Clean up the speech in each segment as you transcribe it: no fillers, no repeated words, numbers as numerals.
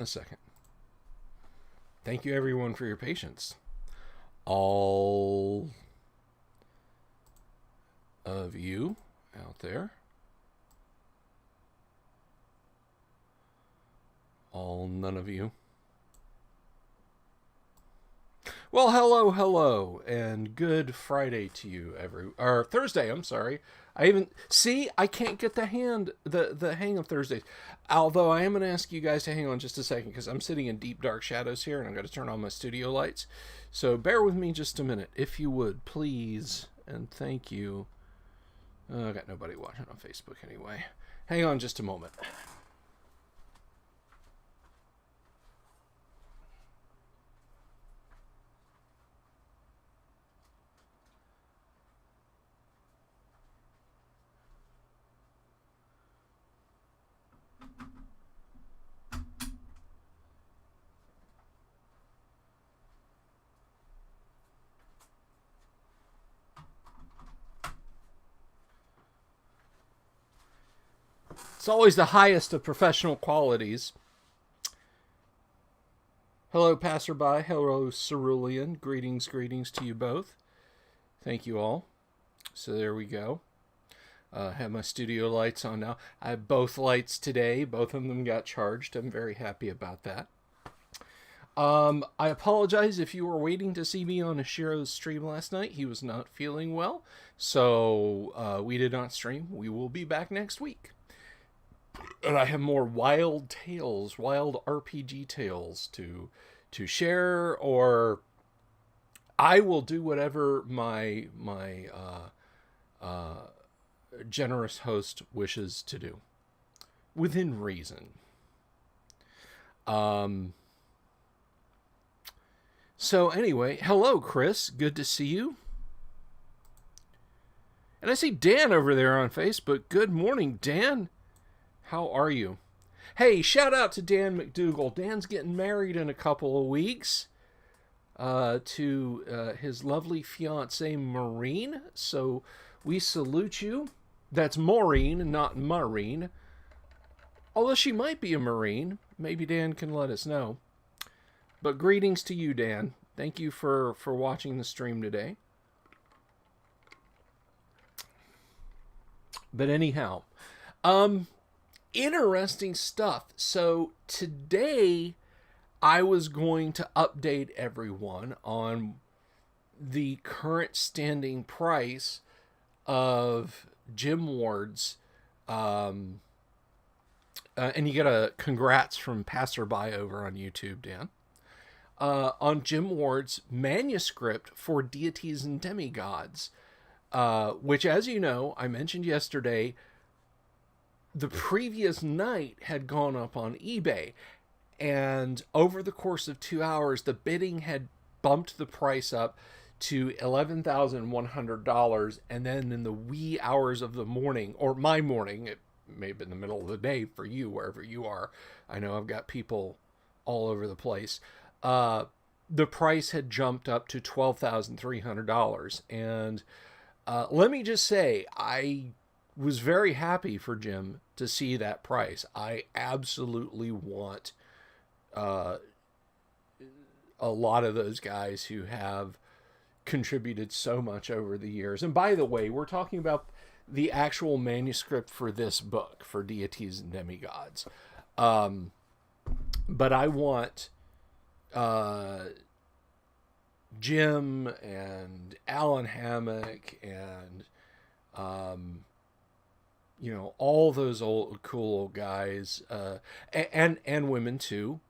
a second. Thank you, everyone, for your patience. All of you out there, all none of you. Well, hello, and good Friday to you, or Thursday. I'm sorry. I can't get the hang of Thursdays. Although I am going to ask you guys to hang on just a second because I'm sitting in deep dark shadows here, and I'm going to turn on my studio lights. So bear with me just a minute, if you would, please, and thank you. I got nobody watching on Facebook anyway. Hang on just a moment. It's always the highest of professional qualities. Hello, passerby. Hello, cerulean. Greetings to you both. Thank you all. So there we go. Have my studio lights on now. I have both lights today. Both of them got charged. I'm very happy about that. I apologize if you were waiting to see me on Ashiro's stream last night. He was not feeling well, so we did not stream. We will be back next week. And I have more wild tales, wild RPG tales to share, or I will do whatever my generous host wishes to do, within reason. So anyway, hello, Chris. Good to see you. And I see Dan over there on Facebook. Good morning, Dan. How are you? Hey, shout out to Dan McDougall. Dan's getting married in a couple of weeks to his lovely fiancée, Maureen. So we salute you. That's Maureen, not Marine. Although she might be a Marine. Maybe Dan can let us know. But greetings to you, Dan. Thank you for watching the stream today. But anyhow, interesting stuff. So today I was going to update everyone on the current standing price of Gym Ward's, and you get a congrats from passerby over on YouTube, Dan, on Gym Ward's manuscript for Deities and Demigods, which, as you know, I mentioned yesterday, the previous night had gone up on eBay, and over the course of 2 hours, the bidding had bumped the price up to $11,100, and then in the wee hours of the morning, or my morning, it may have been the middle of the day for you, wherever you are. I know I've got people all over the place. The price had jumped up to $12,300, and let me just say, I was very happy for Jim to see that price. I absolutely want a lot of those guys who have contributed so much over the years. And by the way, we're talking about the actual manuscript for this book, for Deities and Demigods. But I want Jim and Alan Hammock and all those cool old guys, and women too.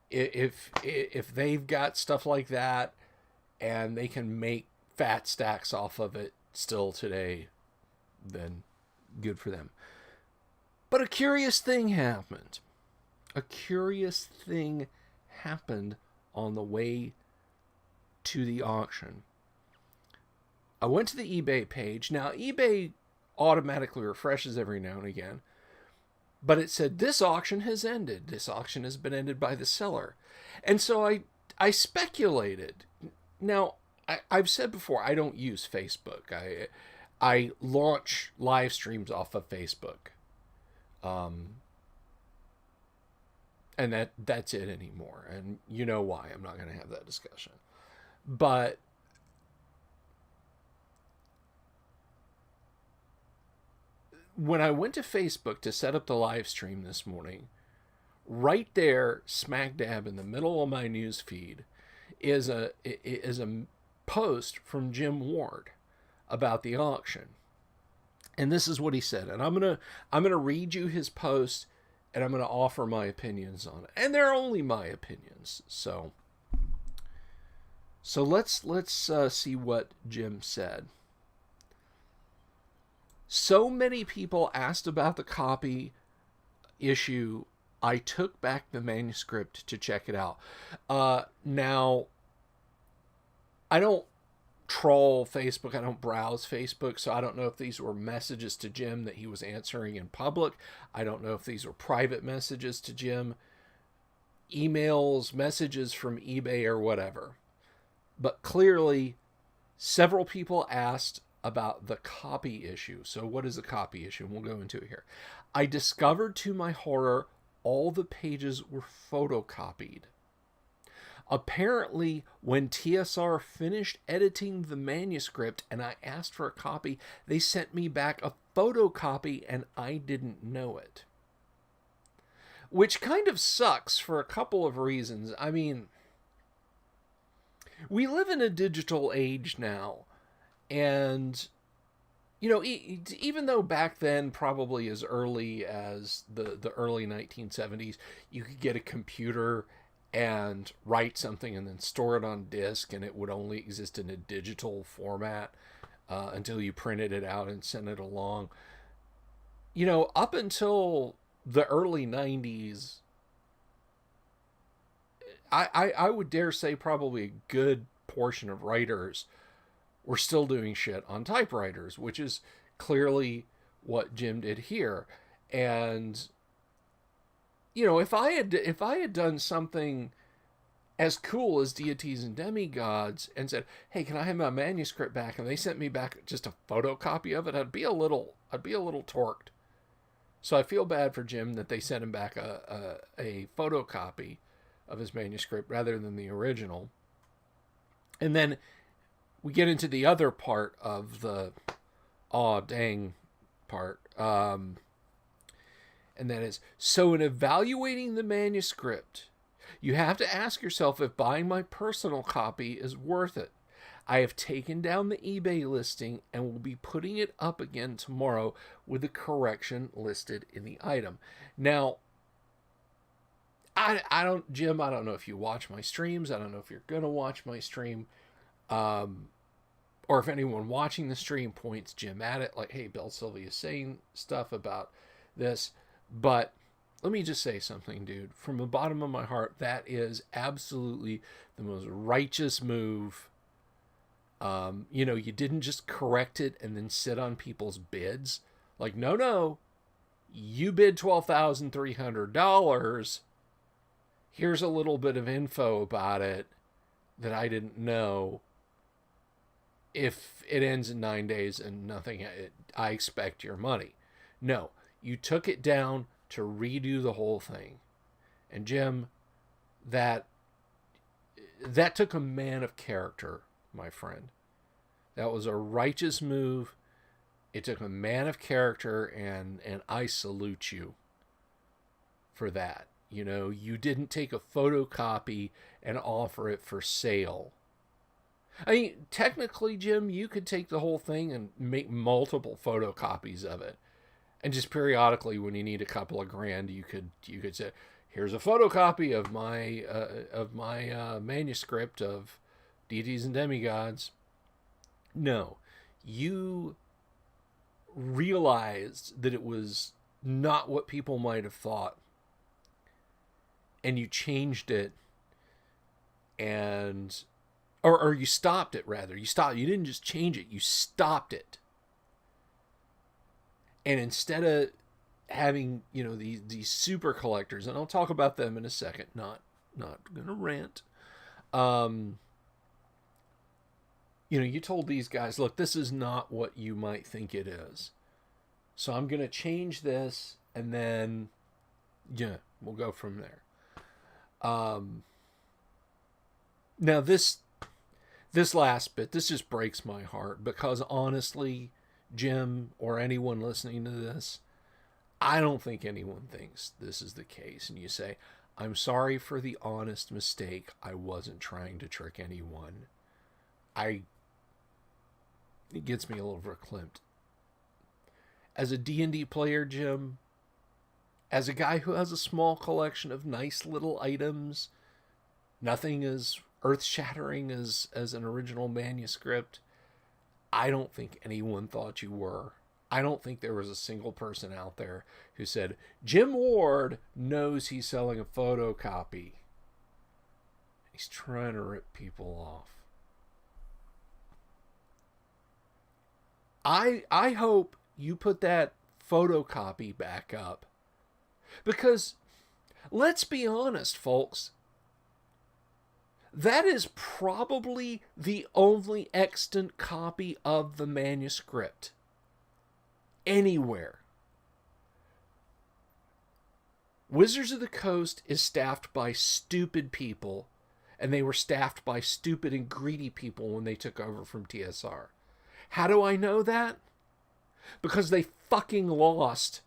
If they've got stuff like that and they can make fat stacks off of it still today, then good for them. But a curious thing happened. On the way to the auction. I went to the eBay page. Now, eBay automatically refreshes every now and again, but it said, this auction has ended. This auction has been ended by the seller. And so I speculated. Now, I've said before, I don't use Facebook. I launch live streams off of Facebook. And that's it anymore. And you know why. I'm not going to have that discussion. But when I went to Facebook to set up the live stream this morning, right there, smack dab in the middle of my news feed, is a post from Jim Ward about the auction. And this is what he said. And I'm gonna read you his post, and I'm gonna offer my opinions on it. And they're only my opinions. So let's see what Jim said. So many people asked about the copy issue. I took back the manuscript to check it out. Now, I don't troll Facebook. I don't browse Facebook, so I don't know if these were messages to Jim that he was answering in public. I don't know if these were private messages to Jim, emails, messages from eBay, or whatever. But clearly, several people asked about the copy issue. So what is a copy issue? And we'll go into it here. I discovered to my horror all the pages were photocopied. Apparently, when TSR finished editing the manuscript and I asked for a copy, they sent me back a photocopy and I didn't know it. Which kind of sucks for a couple of reasons. I mean, we live in a digital age now. And, you know, even though back then, probably as early as the early 1970s, you could get a computer and write something and then store it on disk, and it would only exist in a digital format until you printed it out and sent it along. You know, up until the early 90s, I would dare say probably a good portion of writers were still doing shit on typewriters, which is clearly what Jim did here. And, you know, if I had done something as cool as Deities and Demigods and said, "Hey, can I have my manuscript back?" and they sent me back just a photocopy of it, I'd be a little torqued. So I feel bad for Jim that they sent him back a photocopy of his manuscript rather than the original. And then we get into the other part of the aw dang part. And that is, so in evaluating the manuscript, you have to ask yourself if buying my personal copy is worth it. I have taken down the eBay listing and will be putting it up again tomorrow with the correction listed in the item. Now, Jim, I don't know if you watch my streams. I don't know if you're going to watch my stream. Or if anyone watching the stream points Jim at it, like, "Hey, Bill Sylvia is saying stuff about this." But let me just say something, dude. From the bottom of my heart, that is absolutely the most righteous move. You know, you didn't just correct it and then sit on people's bids. Like, no, you bid $12,300. Here's a little bit of info about it that I didn't know. If it ends in 9 days and nothing, I expect your money. No, you took it down to redo the whole thing. And Jim, that took a man of character, my friend. That was a righteous move. It took a man of character, and I salute you for that. You know, you didn't take a photocopy and offer it for sale. I mean, technically, Jim, you could take the whole thing and make multiple photocopies of it. And just periodically, when you need a couple of grand, you could say, "Here's a photocopy of my manuscript of Deities and Demigods." No, you realized that it was not what people might have thought. And you changed it, and or you stopped it, rather. You didn't just change it, you stopped it. And instead of having, you know, these super collectors, and I'll talk about them in a second, not gonna rant. You know, you told these guys, "Look, this is not what you might think it is. So I'm gonna change this, and then, yeah, we'll go from there." Um, Now this last bit, this just breaks my heart because honestly, Jim or anyone listening to this, I don't think anyone thinks this is the case. And you say, I'm sorry for the honest mistake. I wasn't trying to trick anyone. It gets me a little verklempt. As a D&D player, Jim, as a guy who has a small collection of nice little items, nothing as earth-shattering as an original manuscript, I don't think anyone thought you were. I don't think there was a single person out there who said, Jim Ward knows he's selling a photocopy. He's trying to rip people off. I hope you put that photocopy back up. Because, let's be honest, folks, that is probably the only extant copy of the manuscript anywhere. Wizards of the Coast is staffed by stupid people, and they were staffed by stupid and greedy people when they took over from TSR. How do I know that? Because they fucking lost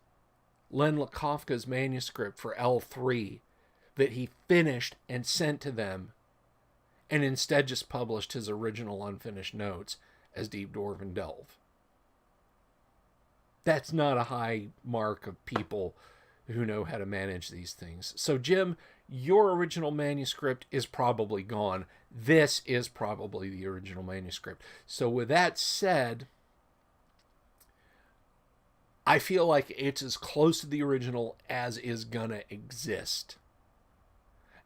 Len Lakofka's manuscript for L3 that he finished and sent to them, and instead just published his original unfinished notes as Deep Dwarven Delve. That's not a high mark of people who know how to manage these things. So, Jim, your original manuscript is probably gone. This is probably the original manuscript. So, with that said, I feel like it's as close to the original as is gonna exist.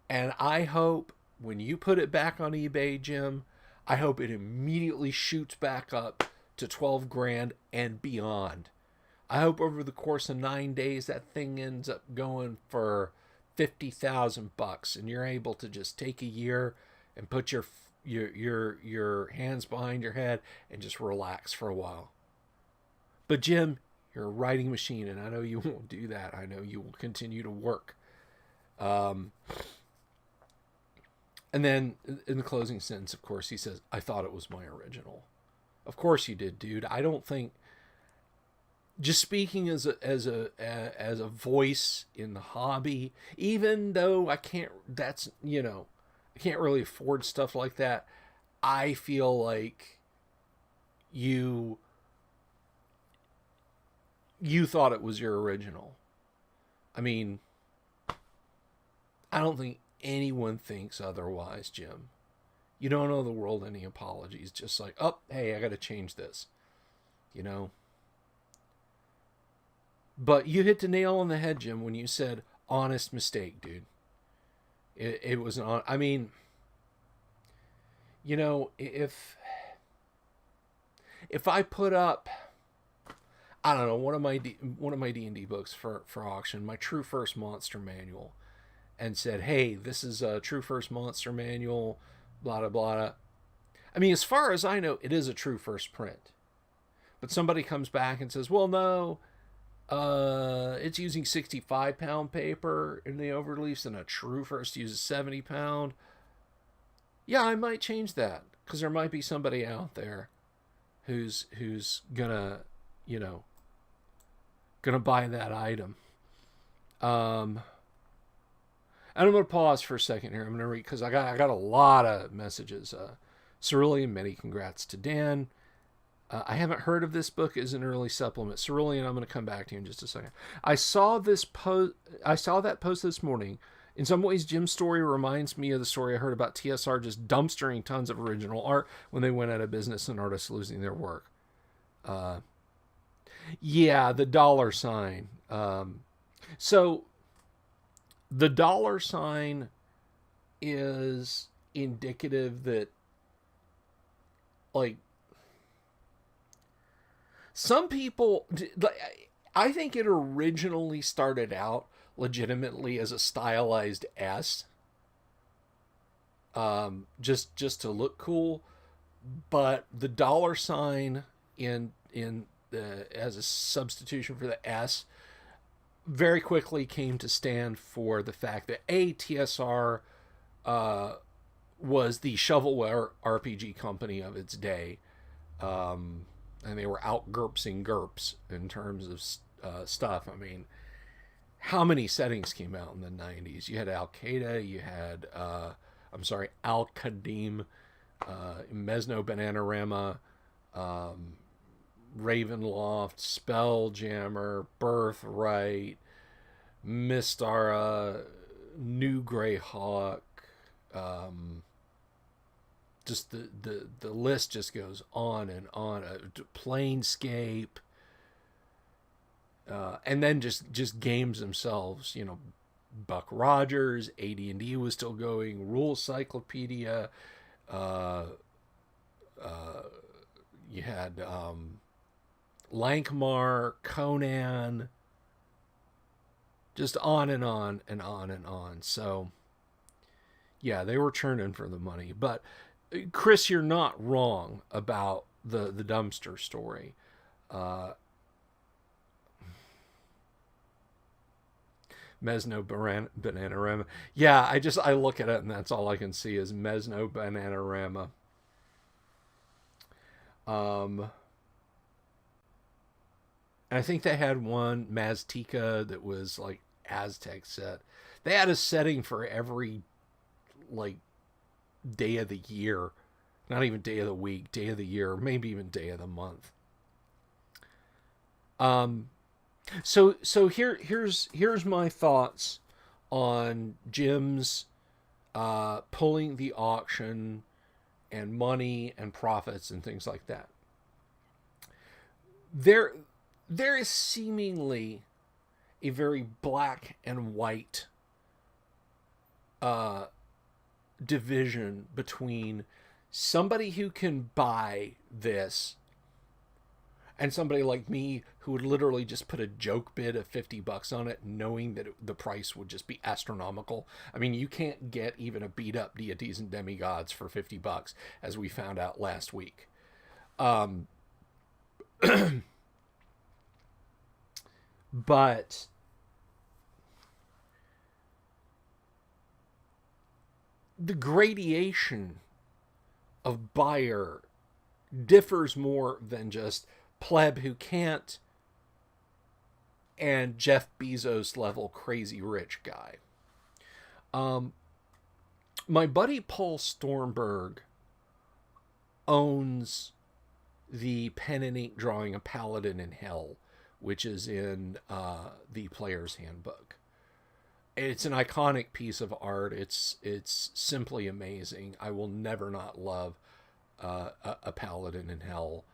And I hope when you put it back on eBay, Jim, I hope it immediately shoots back up to 12 grand and beyond. I hope over the course of 9 days that thing ends up going for $50,000 and you're able to just take a year and put your hands behind your head and just relax for a while. But Jim, you're a writing machine, and I know you won't do that. I know you will continue to work. And then in the closing sentence, of course, he says, I thought it was my original. Of course you did, dude. I don't think, just speaking as a voice in the hobby, even though I can't, I can't really afford stuff like that. I feel like you thought it was your original. I mean, I don't think anyone thinks otherwise, Jim. You don't owe the world any apologies. Just like, oh, hey, I got to change this. But you hit the nail on the head, Jim, when you said honest mistake, dude. It was an I mean, if I put up, I don't know, one of my D&D books for auction, my True First Monster Manual, and said, hey, this is a True First Monster Manual, blah, blah, blah. I mean, as far as I know, it is a True First print. But somebody comes back and says, well, no, it's using 65-pound paper in the overleafs, and a True First uses 70-pound. Yeah, I might change that, because there might be somebody out there who's gonna, gonna buy that item. And I'm gonna pause for a second here. I'm gonna read, because I got a lot of messages. Cerulean, many congrats to Dan. I haven't heard of this book as an early supplement. Cerulean, I'm going to come back to you in just a second. I saw that post this morning. In some ways, Jim's story reminds me of the story I heard about TSR just dumpstering tons of original art when they went out of business and artists losing their work. Yeah, the dollar sign. So the dollar sign is indicative that, like, some people, I think it originally started out legitimately as a stylized S, just to look cool, but the dollar sign in as a substitution for the S very quickly came to stand for the fact that TSR was the shovelware RPG company of its day, and they were out GURPSing GURPS in terms of stuff. I mean, how many settings came out in the 90s? You had Al Qaeda, you had, Al Qadim, Mesno Bananarama, Ravenloft, Spelljammer, Birthright, Mystara, New Greyhawk. Just the list just goes on and on. Planescape, and then just games themselves. You know, Buck Rogers, AD&D was still going. Rule Cyclopedia. You had Lankmar, Conan, just on and on and on and on. So, yeah, they were churning for the money. But, Chris, you're not wrong about the dumpster story. Mesno Bananarama. Yeah, I look at it and that's all I can see is Mesno Bananarama. I think they had one Maztica that was like Aztec set. They had a setting for every like day of the year, not even day of the week, day of the year, maybe even day of the month. So here's my thoughts on Jim's pulling the auction and money and profits and things like that. There is seemingly a very black and white division between somebody who can buy this and somebody like me who would literally just put a joke bid of $50 on it, knowing that the price would just be astronomical. I mean, you can't get even a beat up Deities and Demigods for $50, as we found out last week. But the gradation of buyer differs more than just pleb who can't and Jeff Bezos level crazy rich guy. My buddy Paul Stormberg owns the pen and ink drawing of Paladin in Hell, which is in the Player's Handbook. It's an iconic piece of art. It's simply amazing. I will never not love a Paladin in Hell.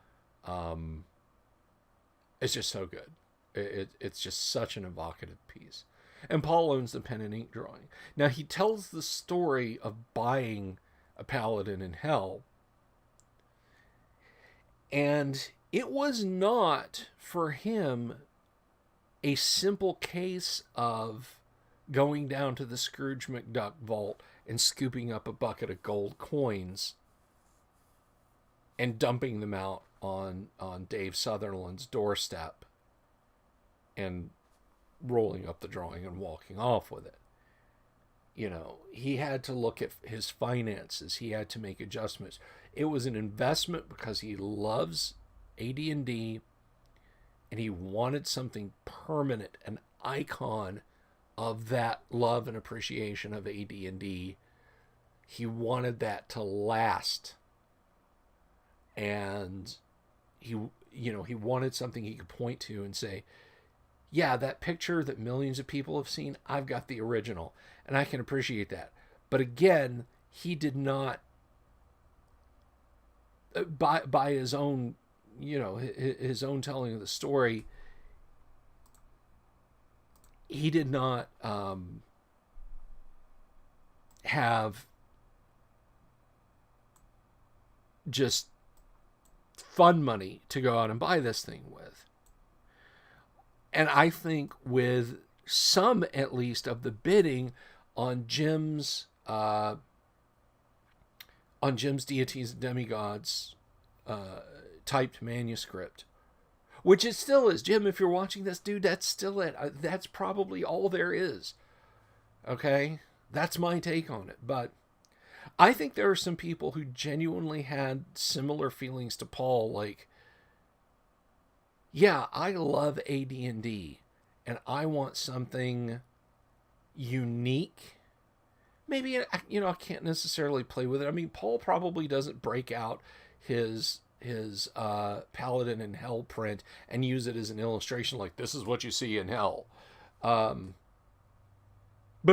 It's just so good. It's just such an evocative piece. And Paul owns the pen and ink drawing. Now, he tells the story of buying a Paladin in Hell. And it was not, for him, a simple case of going down to the Scrooge McDuck vault and scooping up a bucket of gold coins and dumping them out on Dave Sutherland's doorstep and rolling up the drawing and walking off with it. You know, he had to look at his finances. He had to make adjustments. It was an investment because he loves AD&D and he wanted something permanent, an icon of that love and appreciation of AD&D. He wanted that to last. And he wanted something he could point to and say, yeah, that picture that millions of people have seen, I've got the original, and I can appreciate that. But again, he did not, by his own, his own telling of the story, he did not have just fun money to go out and buy this thing with. And I think with some, at least, of the bidding on Jim's Deities and Demigods typed manuscript Which it still is. Jim, if you're watching this, dude, that's still it. That's probably all there is. Okay? That's my take on it. But I think there are some people who genuinely had similar feelings to Paul. Like, yeah, I love AD&D, and I want something unique. Maybe, I can't necessarily play with it. I mean, Paul probably doesn't break out his Paladin in Hell print and use it as an illustration like, this is what you see in Hell. But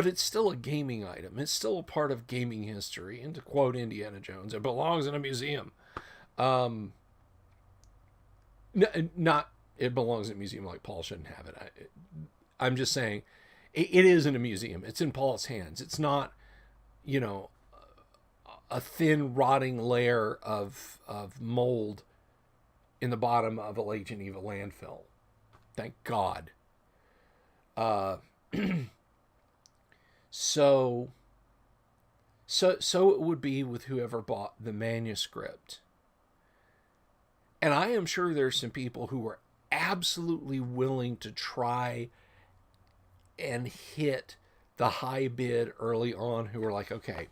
it's still a gaming item. It's still a part of gaming history. And to quote Indiana Jones, it belongs in a museum. Not it belongs in a museum like Paul shouldn't have it. I'm just saying it is in a museum. It's in Paul's hands. It's not, a thin rotting layer of mold in the bottom of a Legion Evil landfill. Thank God. So it would be with whoever bought the manuscript. And I am sure there's some people who were absolutely willing to try and hit the high bid early on, who were like, okay,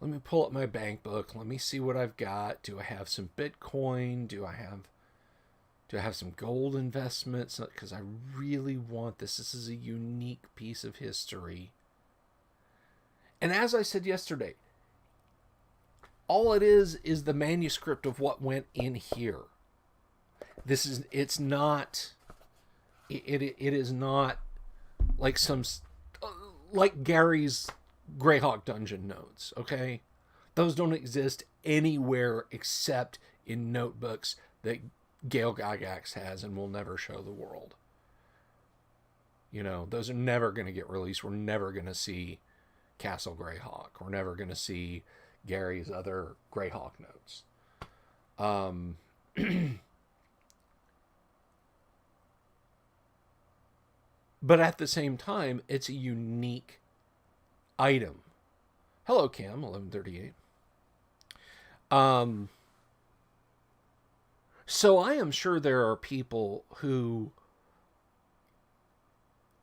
let me pull up my bank book. Let me see what I've got. Do I have some Bitcoin? Do I have some gold investments? Because I really want this. This is a unique piece of history. And as I said yesterday, all it is the manuscript of what went in here. It is not like Gary's Greyhawk Dungeon notes, okay? Those don't exist anywhere except in notebooks that Gail Gygax has and will never show the world. Those are never going to get released. We're never going to see Castle Greyhawk. We're never going to see Gary's other Greyhawk notes. But at the same time, it's a unique item. Hello, Cam, 1138. So I am sure there are people who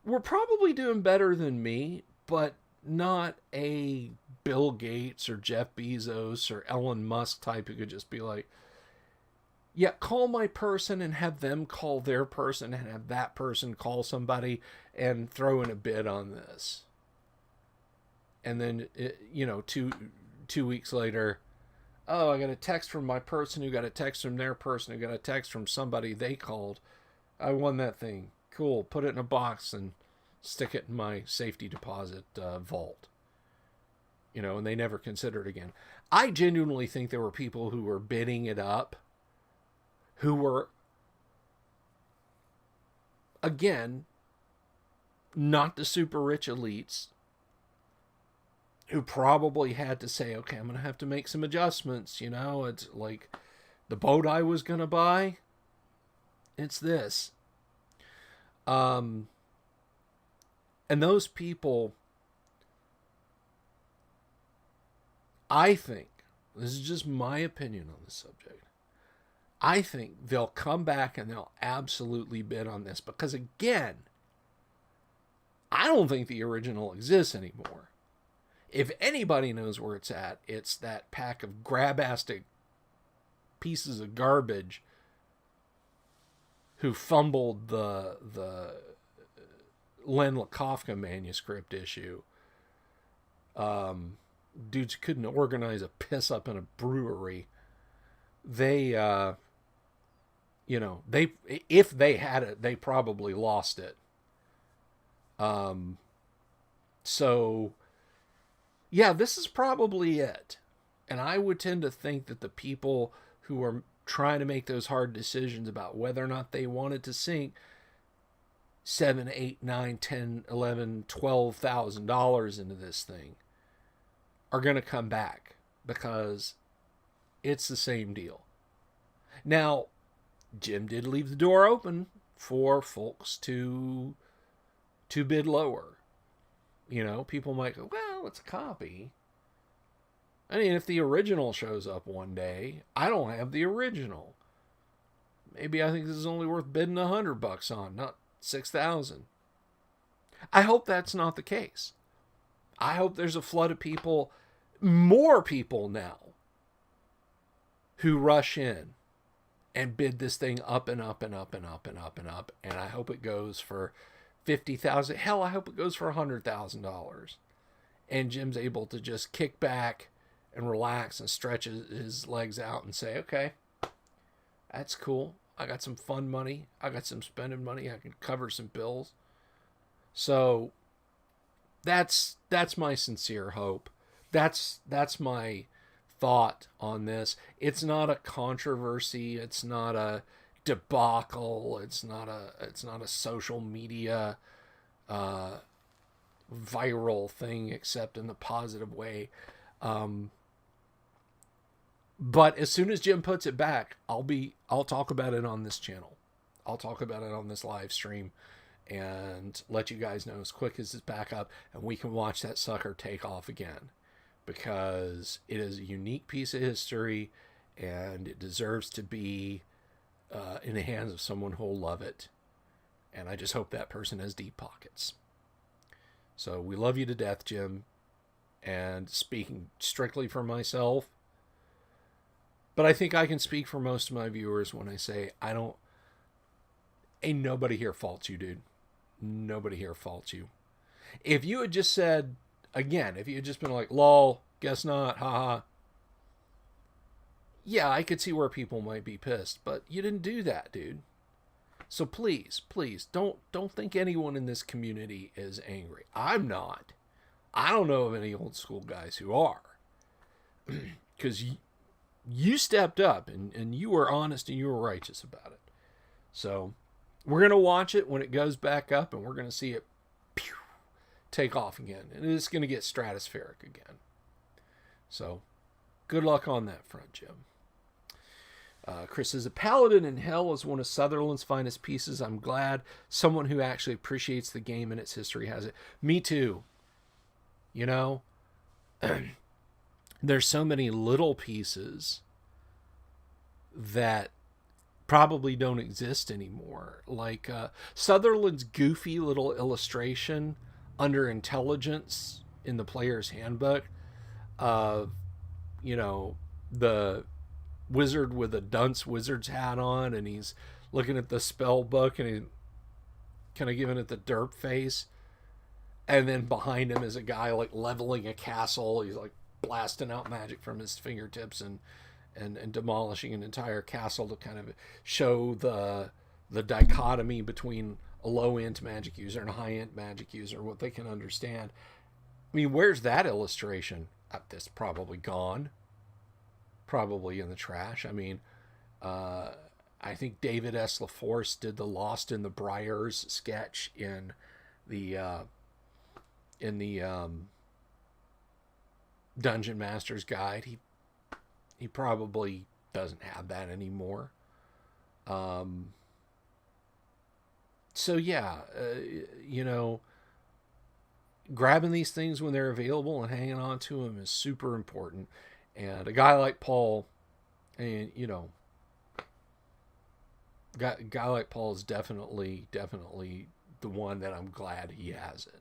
were probably doing better than me, but not a Bill Gates or Jeff Bezos or Elon Musk type who could just be like, yeah, call my person and have them call their person and have that person call somebody and throw in a bid on this. And then, 2 weeks later, oh, I got a text from my person who got a text from their person who got a text from somebody they called. I won that thing. Cool. Put it in a box and stick it in my safety deposit vault. And they never consider it again. I genuinely think there were people who were bidding it up who were, again, not the super rich elites, who probably had to say, okay, I'm going to have to make some adjustments. It's like the boat I was going to buy. It's this. And those people, I think, this is just my opinion on the subject, I think they'll come back and they'll absolutely bid on this. Because again, I don't think the original exists anymore. If anybody knows where it's at, it's that pack of grabastic pieces of garbage who fumbled the Len Lakofka manuscript issue. Dudes couldn't organize a piss up in a brewery. They, if they had it, they probably lost it. So, yeah, this is probably it. And I would tend to think that the people who are trying to make those hard decisions about whether or not they wanted to sink $7, $8, $9, $10, $11, $12,000 into this thing are going to come back because it's the same deal. Now, Jim did leave the door open for folks to bid lower. People might go, well, it's a copy. I mean, if the original shows up one day, I don't have the original. maybe I think this is only worth bidding $100 on, not 6,000. I hope that's not the case. I hope there's a flood of people, more people now, who rush in and bid this thing up and up and up and up and up and up. And I hope it goes for 50,000. Hell, I hope it goes for $100,000. And Jim's able to just kick back and relax and stretch his legs out and say, okay, that's cool. I got some fun money. I got some spending money. I can cover some bills. So that's my sincere hope. That's my thought on this. It's not a controversy. It's not a debacle. It's not a social media viral thing, except in the positive way. But as soon as Jim puts it back, I'll talk about it on this channel. I'll talk about it on this live stream and let you guys know as quick as it's back up, and we can watch that sucker take off again, because it is a unique piece of history and it deserves to be in the hands of someone who'll love it. And I just hope that person has deep pockets. So we love you to death, Jim. And speaking strictly for myself, but I think I can speak for most of my viewers when I say ain't nobody here faults you, dude. Nobody here faults you. If you had just said, again, if you had just been like, lol, guess not, haha. Yeah, I could see where people might be pissed, but you didn't do that, dude. So please, don't think anyone in this community is angry. I'm not. I don't know of any old school guys who are. Because you stepped up and you were honest and you were righteous about it. So we're going to watch it when it goes back up, and we're going to see it take off again. And it's going to get stratospheric again. So good luck on that front, Jim. Chris says, a paladin in hell is one of Sutherland's finest pieces. I'm glad someone who actually appreciates the game and its history has it. Me too. You know, there's so many little pieces that probably don't exist anymore. Like Sutherland's goofy little illustration under intelligence in the player's handbook of, the wizard with a dunce wizard's hat on, and he's looking at the spell book and he's kind of giving it the derp face, and then behind him is a guy like leveling a castle. He's like blasting out magic from his fingertips and demolishing an entire castle to kind of show the dichotomy between a low-end magic user and a high-end magic user, what they can understand. I mean, where's that illustration? That's probably gone. Probably in the trash. I mean, I think David S. LaForce did the Lost in the Briars sketch in the Dungeon Master's Guide. He probably doesn't have that anymore. So yeah, grabbing these things when they're available and hanging on to them is super important. And a guy like Paul, and guy like Paul is definitely the one that I'm glad he has it.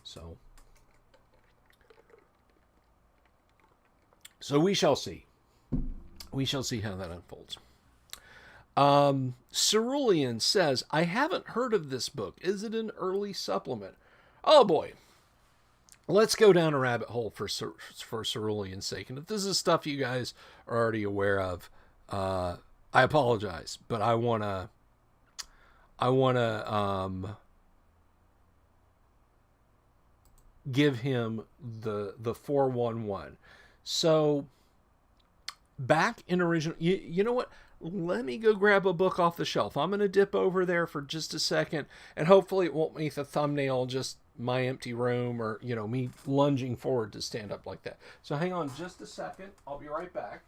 So we shall see. We shall see how that unfolds. Cerulean says, I haven't heard of this book. Is it an early supplement? Oh boy. Let's go down a rabbit hole for Cerulean's sake. And if this is stuff you guys are already aware of, I apologize, but I wanna give him the 411. So back in original, you know what? Let me go grab a book off the shelf. I'm going to dip over there for just a second, and hopefully it won't make the thumbnail just my empty room or, me lunging forward to stand up like that. So hang on just a second. I'll be right back.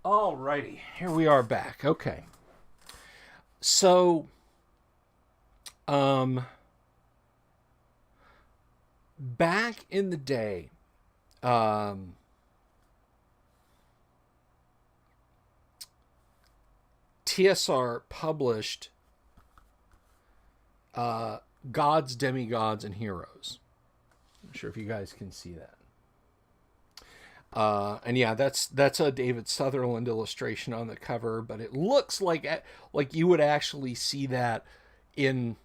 Alrighty, here we are back. Okay. So, um, back in the day, um, TSR published Gods, Demigods, and Heroes. I'm not sure if you guys can see that. And yeah, that's a David Sutherland illustration on the cover, but it looks like you would actually see that in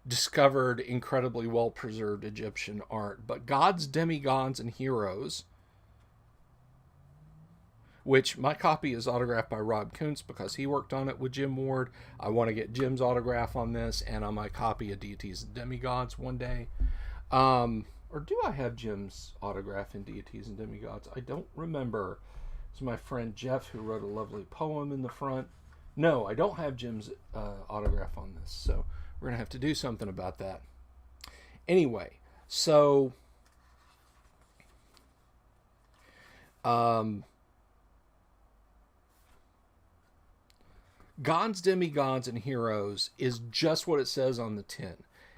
discovered, incredibly well preserved Egyptian art. But Gods, Demigods, and Heroes, which my copy is autographed by Rob Kuntz because he worked on it with Jim Ward. I want to get Jim's autograph on this and on my copy of Deities and Demigods one day. Or do I have Jim's autograph in Deities and Demigods? I don't remember. It's my friend Jeff who wrote a lovely poem in the front. No, I don't have Jim's autograph on this, so we're going to have to do something about that. Anyway, so Gods, Demigods, and Heroes is just what it says on the tin.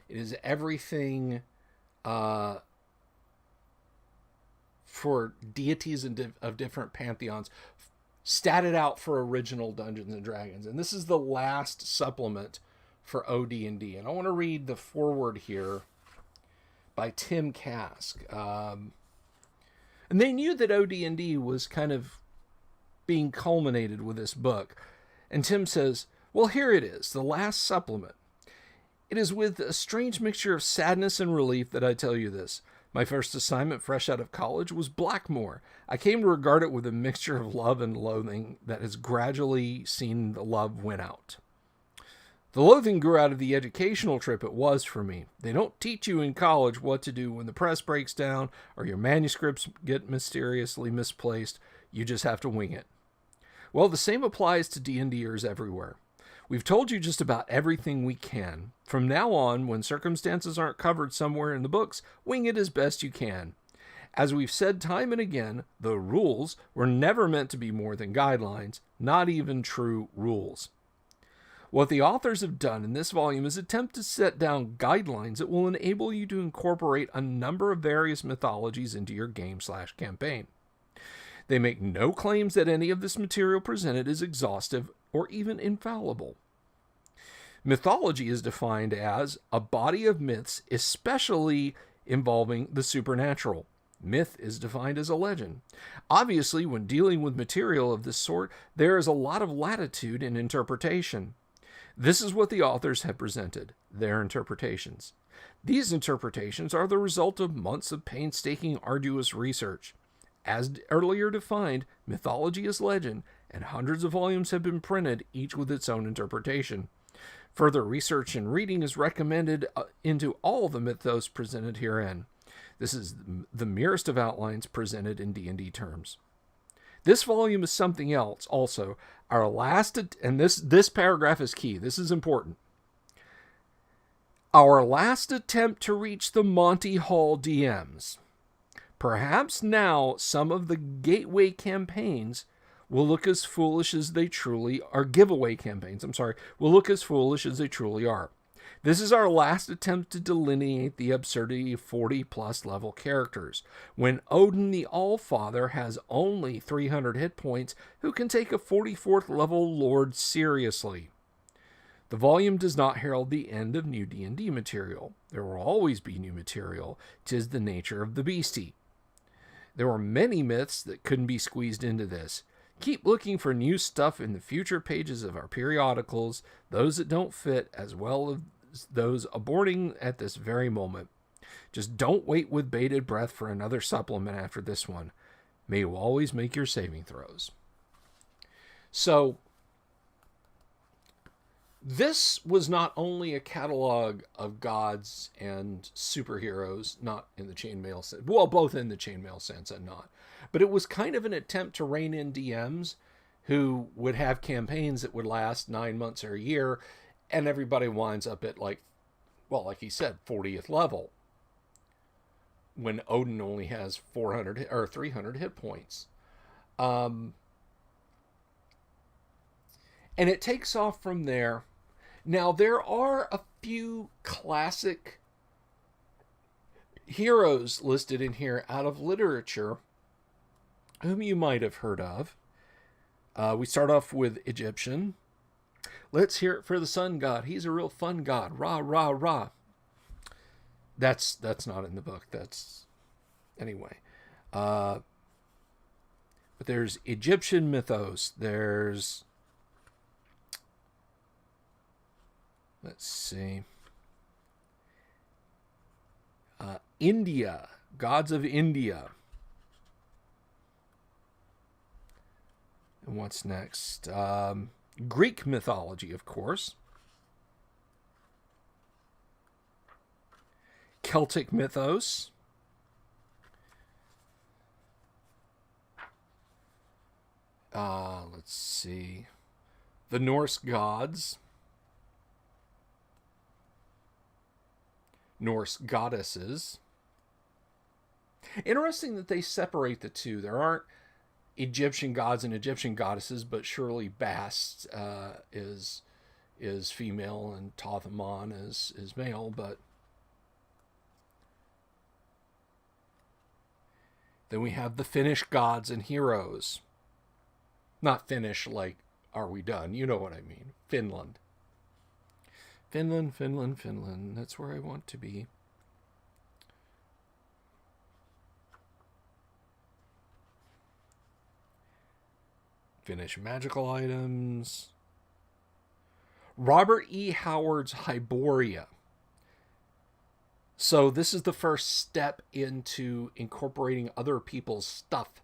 It is everything for deities of different pantheons, statted out for original Dungeons and Dragons. And this is the last supplement for OD&D. And I want to read the foreword here by Tim Kask. And they knew that OD&D was kind of being culminated with this book. And Tim says, well, here it is, the last supplement. It is with a strange mixture of sadness and relief that I tell you this. My first assignment fresh out of college was Blackmore. I came to regard it with a mixture of love and loathing that has gradually seen the love win out. The loathing grew out of the educational trip it was for me. They don't teach you in college what to do when the press breaks down or your manuscripts get mysteriously misplaced. You just have to wing it. Well, the same applies to D&Ders everywhere. We've told you just about everything we can. From now on, when circumstances aren't covered somewhere in the books, wing it as best you can. As we've said time and again, the rules were never meant to be more than guidelines, not even true rules. What the authors have done in this volume is attempt to set down guidelines that will enable you to incorporate a number of various mythologies into your game/campaign. They make no claims that any of this material presented is exhaustive or even infallible. Mythology is defined as a body of myths, especially involving the supernatural. Myth is defined as a legend. Obviously, when dealing with material of this sort, there is a lot of latitude in interpretation. This is what the authors have presented, their interpretations. These interpretations are the result of months of painstaking, arduous research. As earlier defined, mythology is legend, and hundreds of volumes have been printed, each with its own interpretation. Further research and reading is recommended into all the mythos presented herein. This is the merest of outlines presented in D&D terms. This volume is something else also. Our last, and this paragraph is key, this is important. Our last attempt to reach the Monty Hall DMs. Perhaps now some of the gateway campaigns will look as foolish as they truly are. Giveaway campaigns, will look as foolish as they truly are. This is our last attempt to delineate the absurdity of 40-plus level characters, when Odin the Allfather has only 300 hit points who can take a 44th level lord seriously. The volume does not herald the end of new D&D material. There will always be new material. 'Tis the nature of the beastie. There were many myths that couldn't be squeezed into this. Keep looking for new stuff in the future pages of our periodicals, those that don't fit, as well as those aborting at this very moment. Just don't wait with bated breath for another supplement after this one. May you always make your saving throws. So, this was not only a catalog of gods and superheroes, not in the chainmail sense, well, both in the chainmail sense and not, but it was kind of an attempt to rein in DMs who would have campaigns that would last 9 months or a year, and everybody winds up at like he said, 40th level, when Odin only has 400 or 300 hit points. And it takes off from there. Now, there are a few classic heroes listed in here out of literature whom you might have heard of. We start off with Egyptian. Let's hear it for the sun god. He's a real fun god. Rah, rah, rah. That's not in the book. That's anyway. But there's Egyptian mythos. There's, let's see, India, gods of India. And what's next? Greek mythology, of course. Celtic mythos. Let's see. The Norse gods. Norse goddesses. Interesting that they separate the two. There aren't Egyptian gods and Egyptian goddesses, but surely Bast is female and Tathamon is male. But then we have the Finnish gods and heroes. Not Finnish like, are we done? You know what I mean. Finland. Finland, Finland, Finland. That's where I want to be. Finnish magical items. Robert E. Howard's Hyboria. So this is the first step into incorporating other people's stuff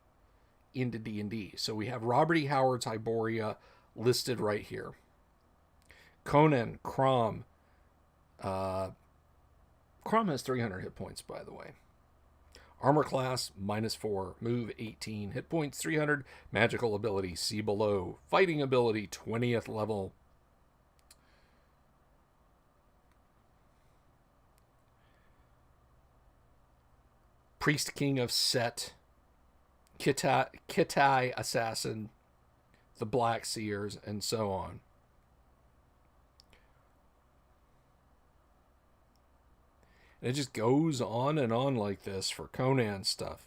into D&D. So we have Robert E. Howard's Hyboria listed right here. Conan, Crom. Crom has 300 hit points, by the way. Armor class, -4. Move, 18. Hit points, 300. Magical ability, see below. Fighting ability, 20th level. Priest King of Set. Kittai Assassin. The Black Seers, and so on. And it just goes on and on like this for Conan stuff.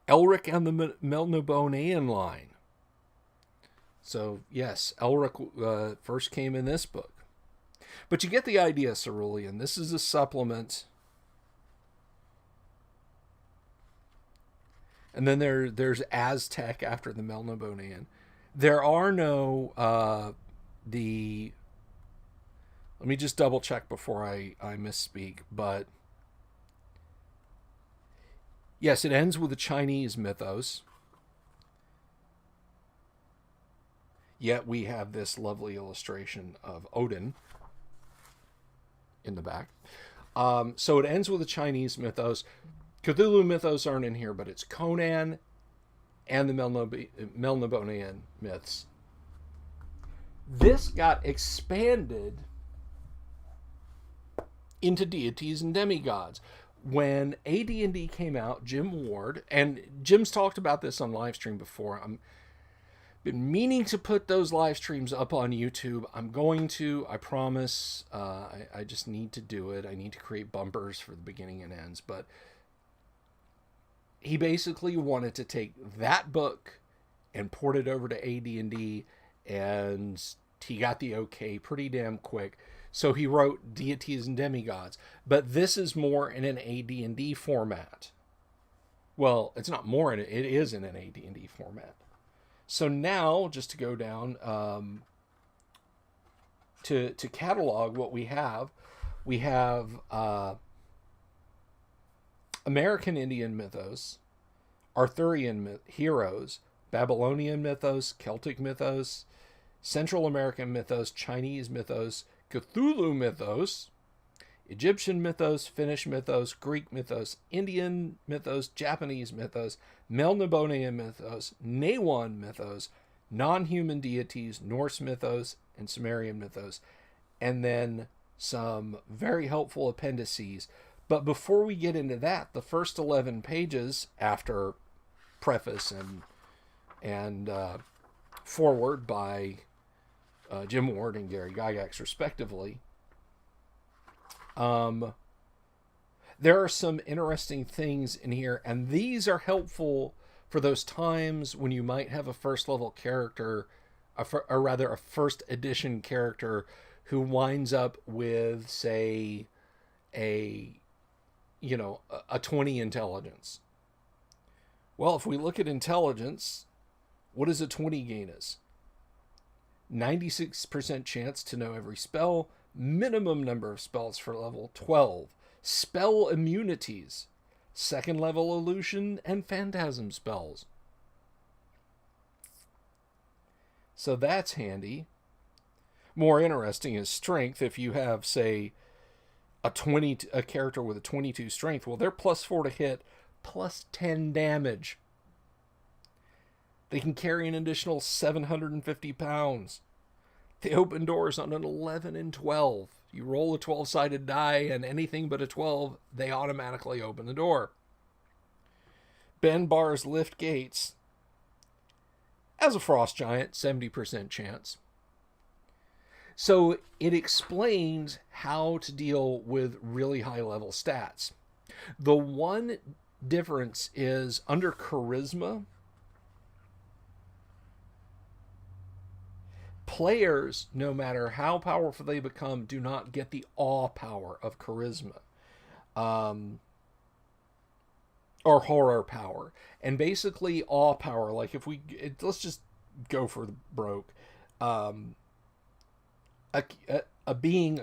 Elric and the Melnibonéan line. So, yes, Elric first came in this book. But you get the idea, Cerulean. This is a supplement. And then there's Aztec after the Melnibonéan. There are no... Let me just double check before I misspeak, but yes, it ends with the Chinese mythos. Yet we have this lovely illustration of Odin in the back. So it ends with the Chinese mythos. Cthulhu mythos aren't in here, but it's Conan and the Melnibonéan myths. This got expanded into deities and demigods. When AD&D came out, Jim Ward, and Jim's talked about this on live stream before. I'm been meaning to put those live streams up on YouTube. I'm going to, I promise. I just need to do it. I need to create bumpers for the beginning and ends. But he basically wanted to take that book and port it over to AD&D, and he got the okay pretty damn quick. So he wrote Deities and Demigods. But this is more in an AD&D format. Well, it's not more in it. It is in an AD&D format. So now, just to go down to catalog what we have American Indian mythos, Arthurian heroes, Babylonian mythos, Celtic mythos, Central American mythos, Chinese mythos, Cthulhu mythos, Egyptian mythos, Finnish mythos, Greek mythos, Indian mythos, Japanese mythos, Melnibonéan mythos, Nawan mythos, non-human deities, Norse mythos, and Sumerian mythos, and then some very helpful appendices. But before we get into that, the first 11 pages after preface and forward by Jim Ward and Gary Gygax, respectively. There are some interesting things in here, and these are helpful for those times when you might have a first level character, or rather a first edition character, who winds up with, say, a 20 intelligence. Well, if we look at intelligence, what does a 20 gain us? 96% chance to know every spell, minimum number of spells for level 12, spell immunities, second level illusion, and phantasm spells. So that's handy. More interesting is strength. If you have, say, a character with a 22 strength, well, they're +4 to hit, +10 damage. They can carry an additional 750 pounds. They open doors on an 11 and 12. You roll a 12-sided die, and anything but a 12, they automatically open the door. Bend bars, lift gates. As a frost giant, 70% chance. So it explains how to deal with really high-level stats. The one difference is under charisma, players, no matter how powerful they become, do not get the awe power of charisma, or horror power. And basically awe power, like let's just go for the broke. A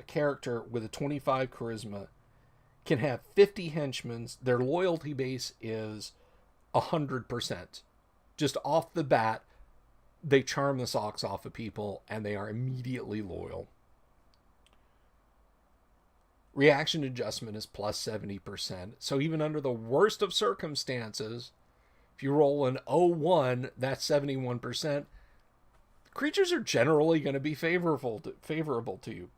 character with a 25 charisma can have 50 henchmen. Their loyalty base is 100%. Just off the bat, they charm the socks off of people, and they are immediately loyal. Reaction adjustment is +70%. So even under the worst of circumstances, if you roll an 01, that's 71%. Creatures are generally going to be favorable to you.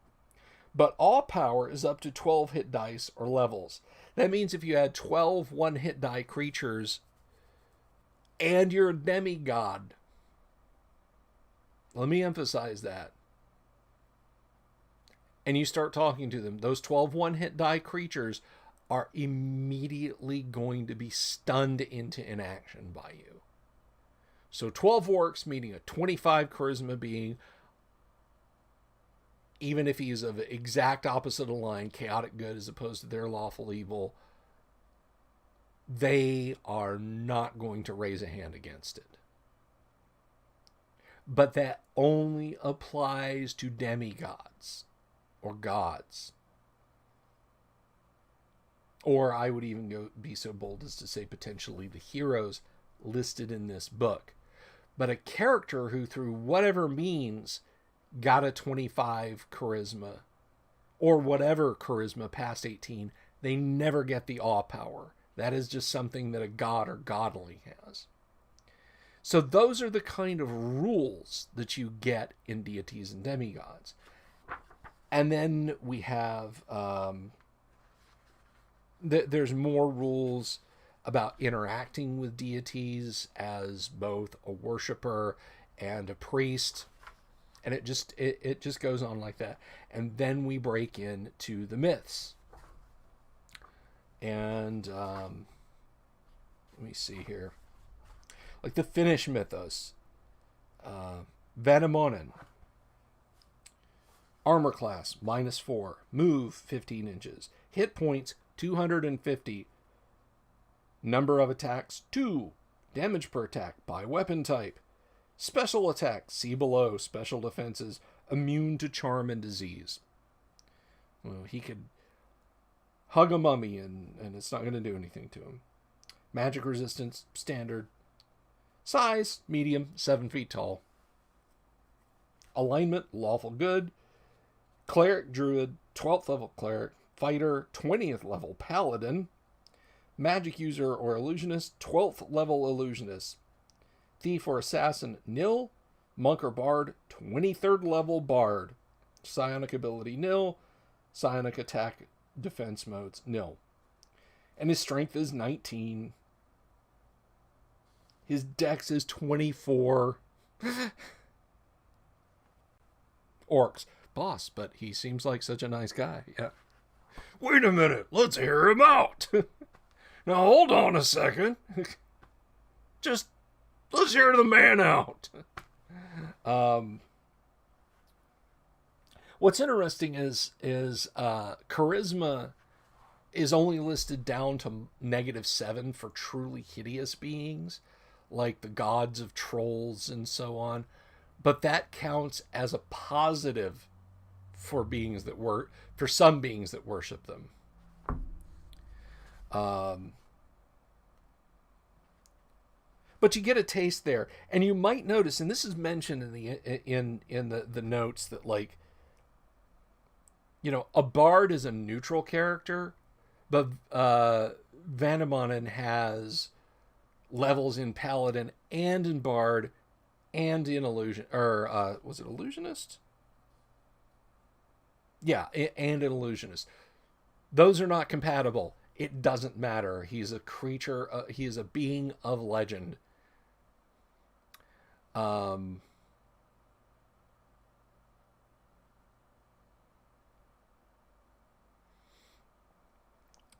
But awe power is up to 12 hit dice or levels. That means if you had 12 one-hit die creatures and you're a demigod, let me emphasize that, and you start talking to them, those 12 one-hit die creatures are immediately going to be stunned into inaction by you. So 12 orcs meeting a 25 charisma being, even if he's of exact opposite of line, chaotic good as opposed to their lawful evil, they are not going to raise a hand against it. But that only applies to demigods or gods. Or I would even be so bold as to say potentially the heroes listed in this book. But a character who, through whatever means, got a 25 charisma, or whatever charisma past 18, they never get the awe power. That is just something that a god or godly has. So those are the kind of rules that you get in deities and demigods. And then we have, there's more rules about interacting with deities as both a worshiper and a priest. And it just goes on like that. And then we break into the myths. And let me see here. Like the Finnish mythos. Vanamonen. Armor class, -4. Move, 15 inches. Hit points, 250. Number of attacks, 2. Damage per attack by weapon type. Special attack, see below. Special defenses, immune to charm and disease. Well, he could hug a mummy and it's not going to do anything to him. Magic resistance, standard. Size, medium, 7 feet tall. Alignment, lawful good. Cleric, druid, 12th level cleric. Fighter, 20th level paladin. Magic user or illusionist, 12th level illusionist. Thief or assassin, nil. Monk or bard, 23rd level bard. Psionic ability, nil. Psionic attack defense modes, nil. And his strength is 19. His dex is 24. Orcs. Boss, but he seems like such a nice guy. Yeah. Wait a minute. Let's hear him out. Now, hold on a second. Just, let's hear the man out. What's interesting is charisma is only listed down to -7 for truly hideous beings, like the gods of trolls and so on. But that counts as a positive for beings that for some beings that worship them. But you get a taste there, and you might notice, and this is mentioned in the notes, that, like, you know, a bard is a neutral character, but Vandemonen has levels in paladin and in bard and in illusion, or was it illusionist? Yeah, and an illusionist. Those are not compatible. It doesn't matter. He's a creature. He is a being of legend.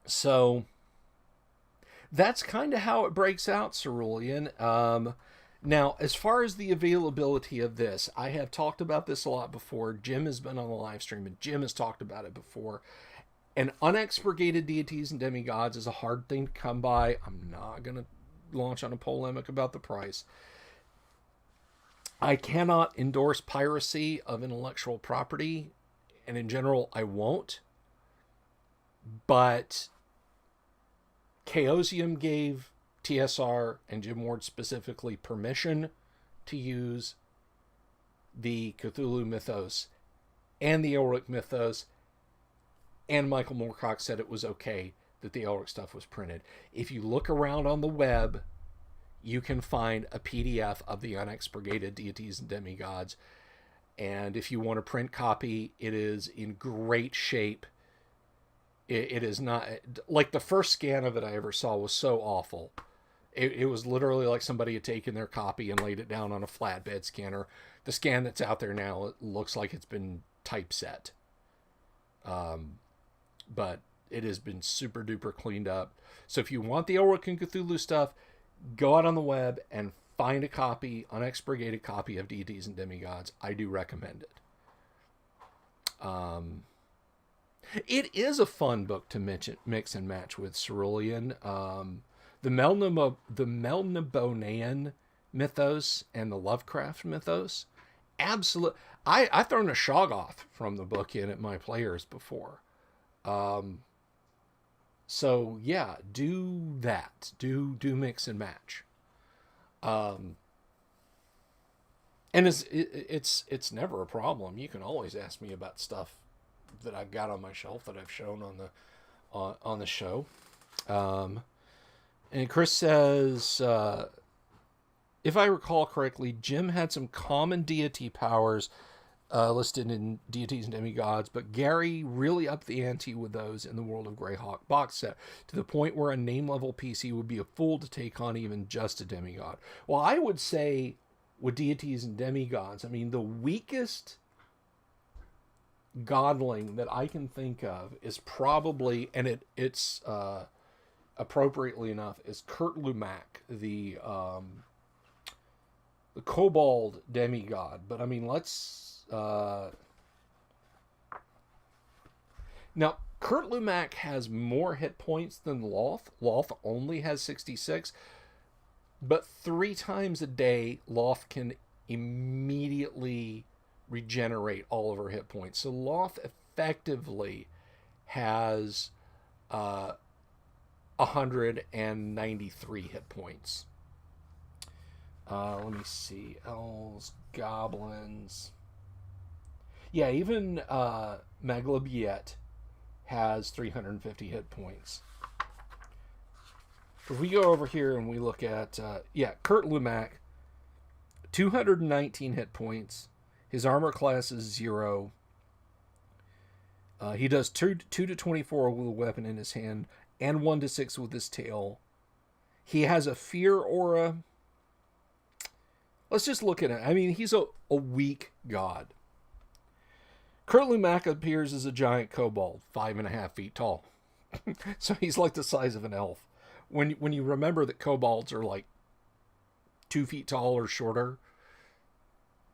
So that's kind of how it breaks out, Cerulean. Now, as far as the availability of this, I have talked about this a lot before. Jim has been on the live stream, and Jim has talked about it before. And unexpurgated deities and demigods is a hard thing to come by. I'm not going to launch on a polemic about the price. I cannot endorse piracy of intellectual property, and in general, I won't. But Chaosium gave TSR and Jim Ward specifically permission to use the Cthulhu mythos and the Elric mythos, and Michael Moorcock said it was okay that the Elric stuff was printed. If you look around on the web, you can find a PDF of the unexpurgated deities and demigods, and if you want a print copy, it is in great shape. It is not, like, the first scan of it I ever saw was so awful. It was literally like somebody had taken their copy and laid it down on a flatbed scanner. The scan that's out there now, it looks like it's been typeset. But it has been super duper cleaned up. So if you want the Elric and Cthulhu stuff, go out on the web and find a copy, unexpurgated copy of Deities and Demigods. I do recommend it. It is a fun book to mix and match with Cerulean. The Melnibonéan mythos and the Lovecraft mythos, absolute. I've thrown a Shoggoth from the book in at my players before. So yeah, do that. Do mix and match. And it's never a problem. You can always ask me about stuff that I've got on my shelf that I've shown on the show. And Chris says, if I recall correctly, Jim had some common deity powers listed in Deities and Demigods, but Gary really upped the ante with those in the World of Greyhawk box set, to the point where a name-level PC would be a fool to take on even just a demigod. Well, I would say with Deities and Demigods, I mean, the weakest godling that I can think of is probably, and it's appropriately enough, is Kurt Lumac, the kobold demigod. But I mean, let's now, Kurt Lumac has more hit points than Loth. Loth only has 66, but 3 times a day Loth can immediately regenerate all of her hit points. So Loth effectively has 193 hit points. Let me see. Elves, goblins. Yeah, even Maglabiet has 350 hit points. If we go over here and we look at, Kurt Lumac, 219 hit points. His armor class is 0. He does 2 to 24 with a weapon in his hand, and 1 to 6 with his tail. He has a fear aura. Let's just look at it. I mean, he's a weak god. Curly Mac appears as a giant kobold, 5.5 feet tall. So he's like the size of an elf. When you remember that kobolds are like 2 feet tall or shorter,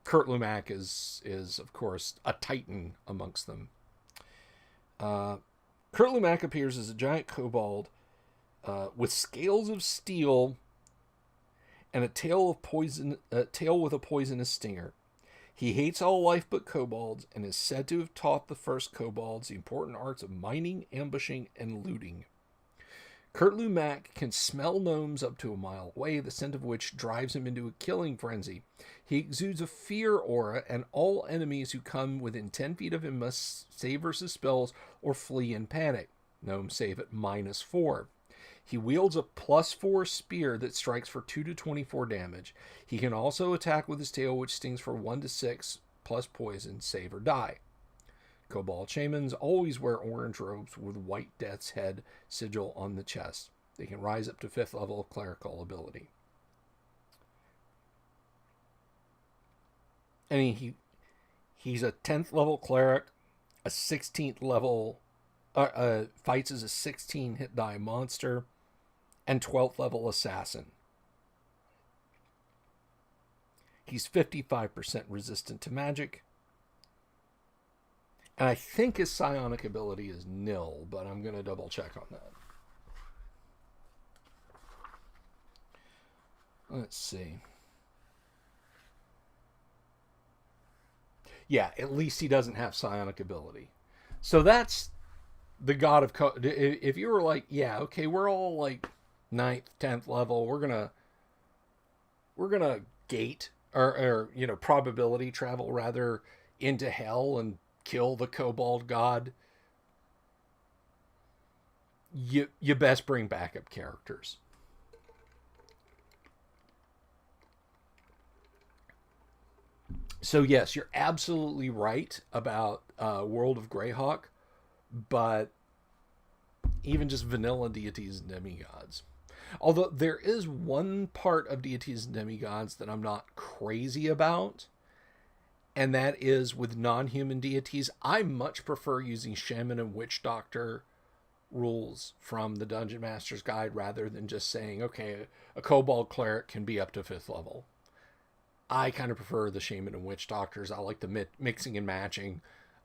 Kurt Lumac is of course a titan amongst them. Kurt Lumac appears as a giant kobold with scales of steel and a tail with a poisonous stinger. He hates all life but kobolds and is said to have taught the first kobolds the important arts of mining, ambushing, and looting. Kurt Lumac can smell gnomes up to a mile away, the scent of which drives him into a killing frenzy. He exudes a fear aura, and all enemies who come within 10 feet of him must save versus spells or flee in panic. Gnomes save at -4. He wields a +4 spear that strikes for 2 to 24 damage. He can also attack with his tail, which stings for 1 to 6, plus poison, save or die. Kobold shamans always wear orange robes with white death's head sigil on the chest. They can rise up to 5th level of clerical ability. And he's a 10th level cleric, a 16th level, fights as a 16 hit die monster, and 12th level assassin. He's 55% resistant to magic. And I think his psionic ability is nil, but I'm going to double check on that. Let's see. Yeah, at least he doesn't have psionic ability. So that's the god of... If you were like, yeah, okay, we're all like 9th, 10th level, we're gonna gate or probability travel rather into hell and kill the kobold god. You best bring backup characters. So yes, you're absolutely right about World of Greyhawk, but even just vanilla deities and demigods. Although there is one part of deities and demigods that I'm not crazy about, and that is with non-human deities. I much prefer using Shaman and Witch Doctor rules from the Dungeon Master's Guide rather than just saying, okay, a Kobold Cleric can be up to 5th level. I kind of prefer the Shaman and Witch Doctors. I like the mixing and matching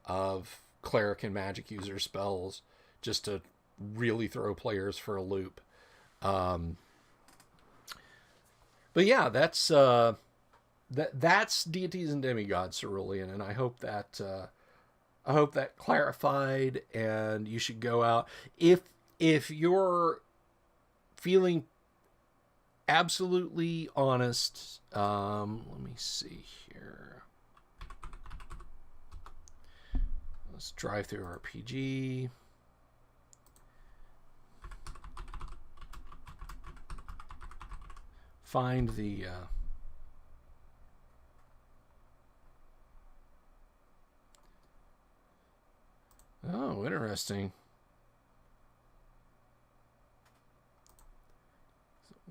of Cleric and Magic user spells just to really throw players for a loop. But yeah, that's deities and demigods, Cerulean, and I hope that clarified. And you should go out if you're feeling absolutely honest. Let me see here. Let's drive through RPG. Find the oh, interesting.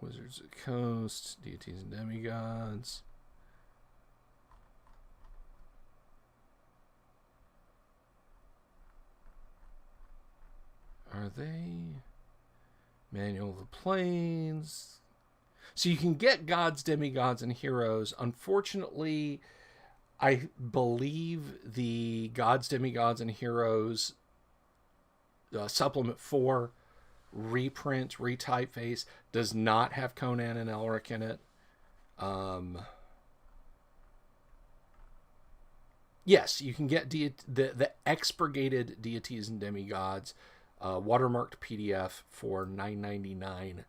Wizards of the Coast, deities and demigods. Are they? Manual of the Planes. So you can get gods, demigods, and heroes. Unfortunately, I believe the gods, demigods, and heroes supplement 4 reprint, retypeface does not have Conan and Elric in it. Yes, you can get the expurgated deities and demigods watermarked PDF for $9.99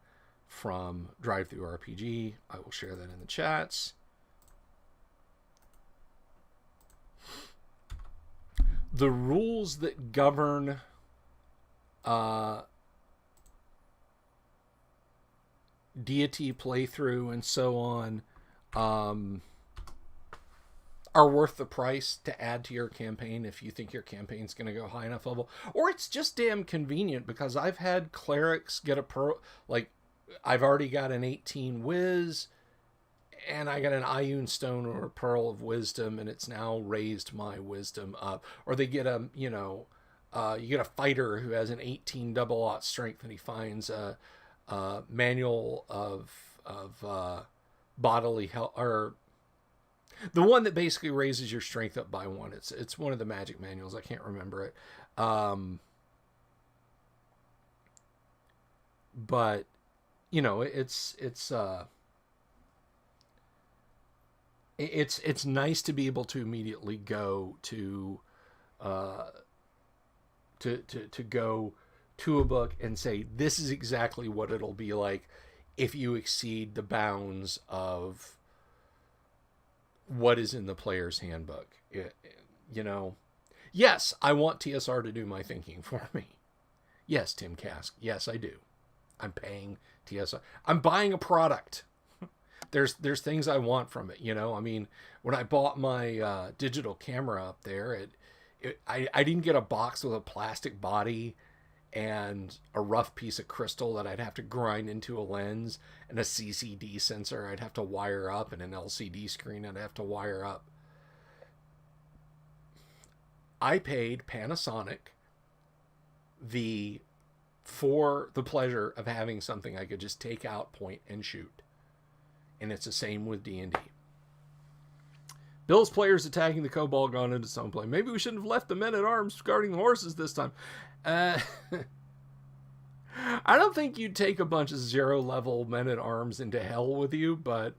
from DriveThruRPG. I will share that in the chats. The rules that govern deity playthrough and so on are worth the price to add to your campaign if you think your campaign's going to go high enough level. Or it's just damn convenient, because I've had clerics get a pro, like I've already got an 18 whiz and I got an Ioun stone or a pearl of wisdom, and it's now raised my wisdom up. Or they get a, you get a fighter who has an 18 double aught strength, and he finds a manual of bodily health, or the one that basically raises your strength up by one. It's one of the magic manuals. I can't remember it. But it's nice to be able to immediately go to go to a book and say, this is exactly what it'll be like if you exceed the bounds of what is in the player's handbook. Yes, I want TSR to do my thinking for me. Yes, Tim Kask. Yes, I do. I'm paying TSR. I'm buying a product. There's things I want from it. I mean, when I bought my digital camera up there, I didn't get a box with a plastic body and a rough piece of crystal that I'd have to grind into a lens, and a CCD sensor I'd have to wire up, and an LCD screen I'd have to wire up. I paid Panasonic for the pleasure of having something I could just take out, point, and shoot. And it's the same with D&D. Bill's players attacking the Kobold gone into some play. Maybe we shouldn't have left the men-at-arms guarding the horses this time. I don't think you'd take a bunch of 0-level men-at-arms into hell with you, but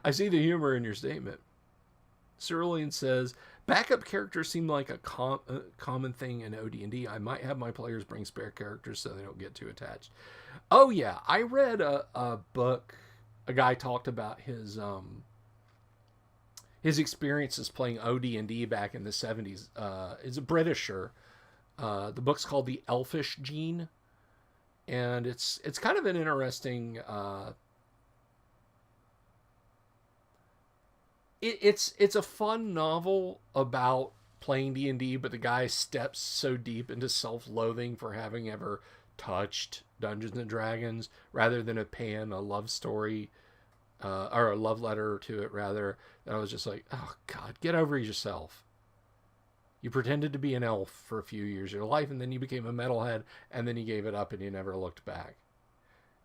I see the humor in your statement. Cerulean says, backup characters seem like a common thing in OD&D. I might have my players bring spare characters so they don't get too attached. Oh, yeah. I read a book. A guy talked about his experiences playing OD&D back in the 70s. It's a Britisher. The book's called The Elfish Gene. And it's kind of an interesting... It's a fun novel about playing D&D, but the guy steps so deep into self-loathing for having ever touched Dungeons and Dragons, rather than a love story, or a love letter to it, rather, that I was just like, oh God, get over yourself. You pretended to be an elf for a few years of your life, and then you became a metalhead, and then you gave it up and you never looked back.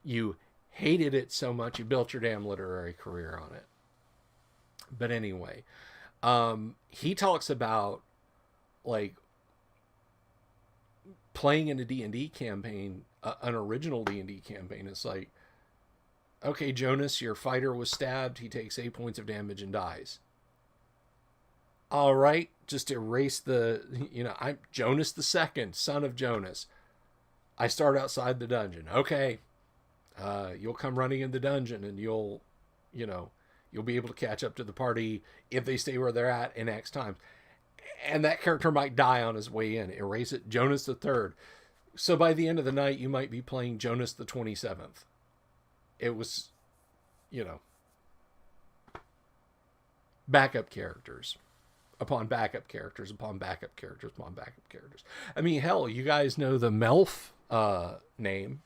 You hated it so much you built your damn literary career on it. But anyway, he talks about, like, playing in a D&D campaign, an original D&D campaign. It's like, okay, Jonas, your fighter was stabbed. He takes 8 points of damage and dies. All right, just erase I'm Jonas the Second, son of Jonas. I start outside the dungeon. Okay, you'll come running in the dungeon, and you'll be able to catch up to the party if they stay where they're at in X time. And that character might die on his way in. Erase it, Jonas the Third. So by the end of the night, you might be playing Jonas the 27th. It was, backup characters upon backup characters upon backup characters upon backup characters. I mean, hell, you guys know the Melf name.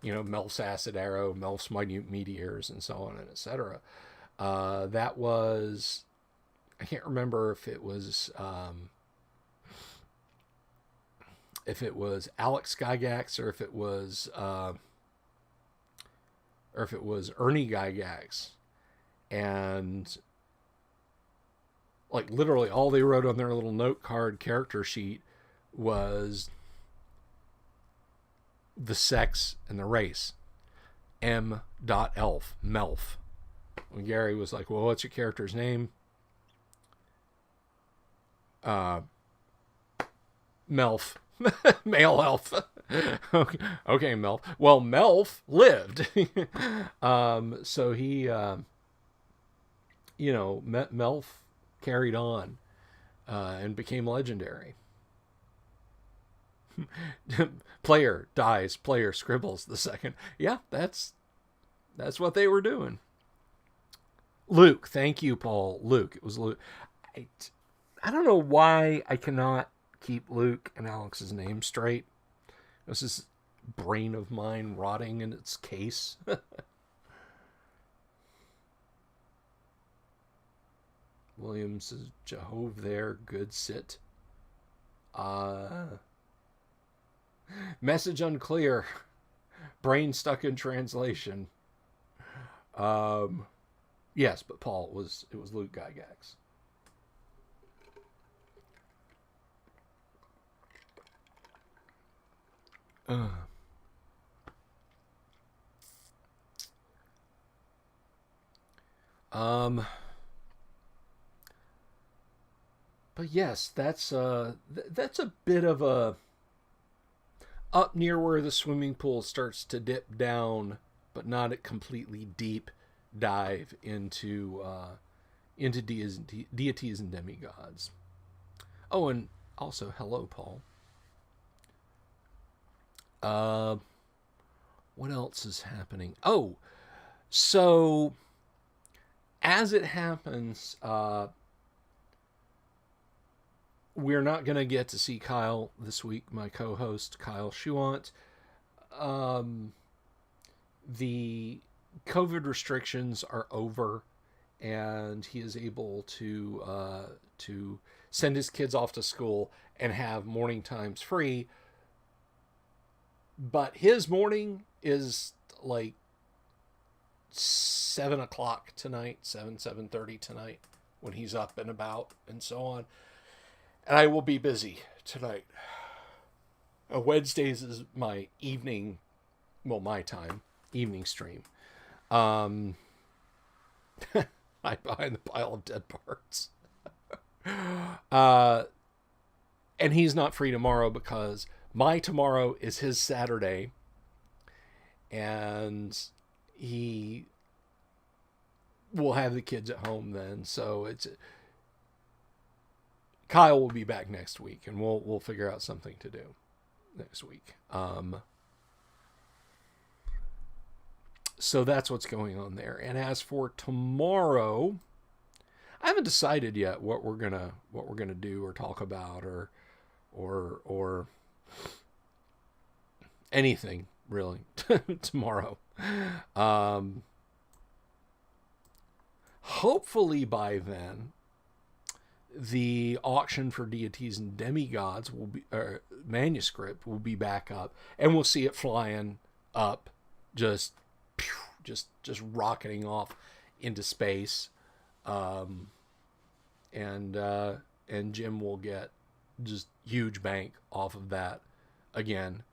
Melf's Acid Arrow, Melf's Minute Meteors, and so on and etc. That was, I can't remember if it was Alex Gygax or if it was Ernie Gygax, and like literally all they wrote on their little note card character sheet was the sex and the race. M.Elf, Melf. When Gary was like, well, what's your character's name? Melf. Male elf. Okay, Melf. Well, Melf lived. So he, Melf carried on and became legendary. Player dies, player scribbles the second. Yeah, that's what they were doing. Luke, thank you, Paul. Luke, it was Luke. I don't know why I cannot keep Luke and Alex's name straight. This is brain of mine rotting in its case. Williams is Jehovah there. Good sit. Message unclear. Brain stuck in translation. Yes, but Paul, it was Luke Gygax. But yes, that's a bit of a up near where the swimming pool starts to dip down, but not a completely deep dive into deities and demigods. Oh, and also hello, Paul. What else is happening? Oh, so as it happens, we're not going to get to see Kyle this week, my co-host, Kyle Schuant. The COVID restrictions are over, and he is able to send his kids off to school and have morning times free. But his morning is like 7 o'clock tonight, 7:30 tonight, when he's up and about and so on. And I will be busy tonight. Wednesdays is my evening, well, my time, evening stream. I behind the pile of dead parts. And he's not free tomorrow because my tomorrow is his Saturday. And he will have the kids at home then. So Kyle will be back next week, and we'll figure out something to do next week. So that's what's going on there. And as for tomorrow, I haven't decided yet what we're gonna do or talk about or anything really tomorrow. Hopefully by then, the auction for deities and demigods will be manuscript will be back up, and we'll see it flying up, just rocketing off into space, and Jim will get just huge bank off of that again.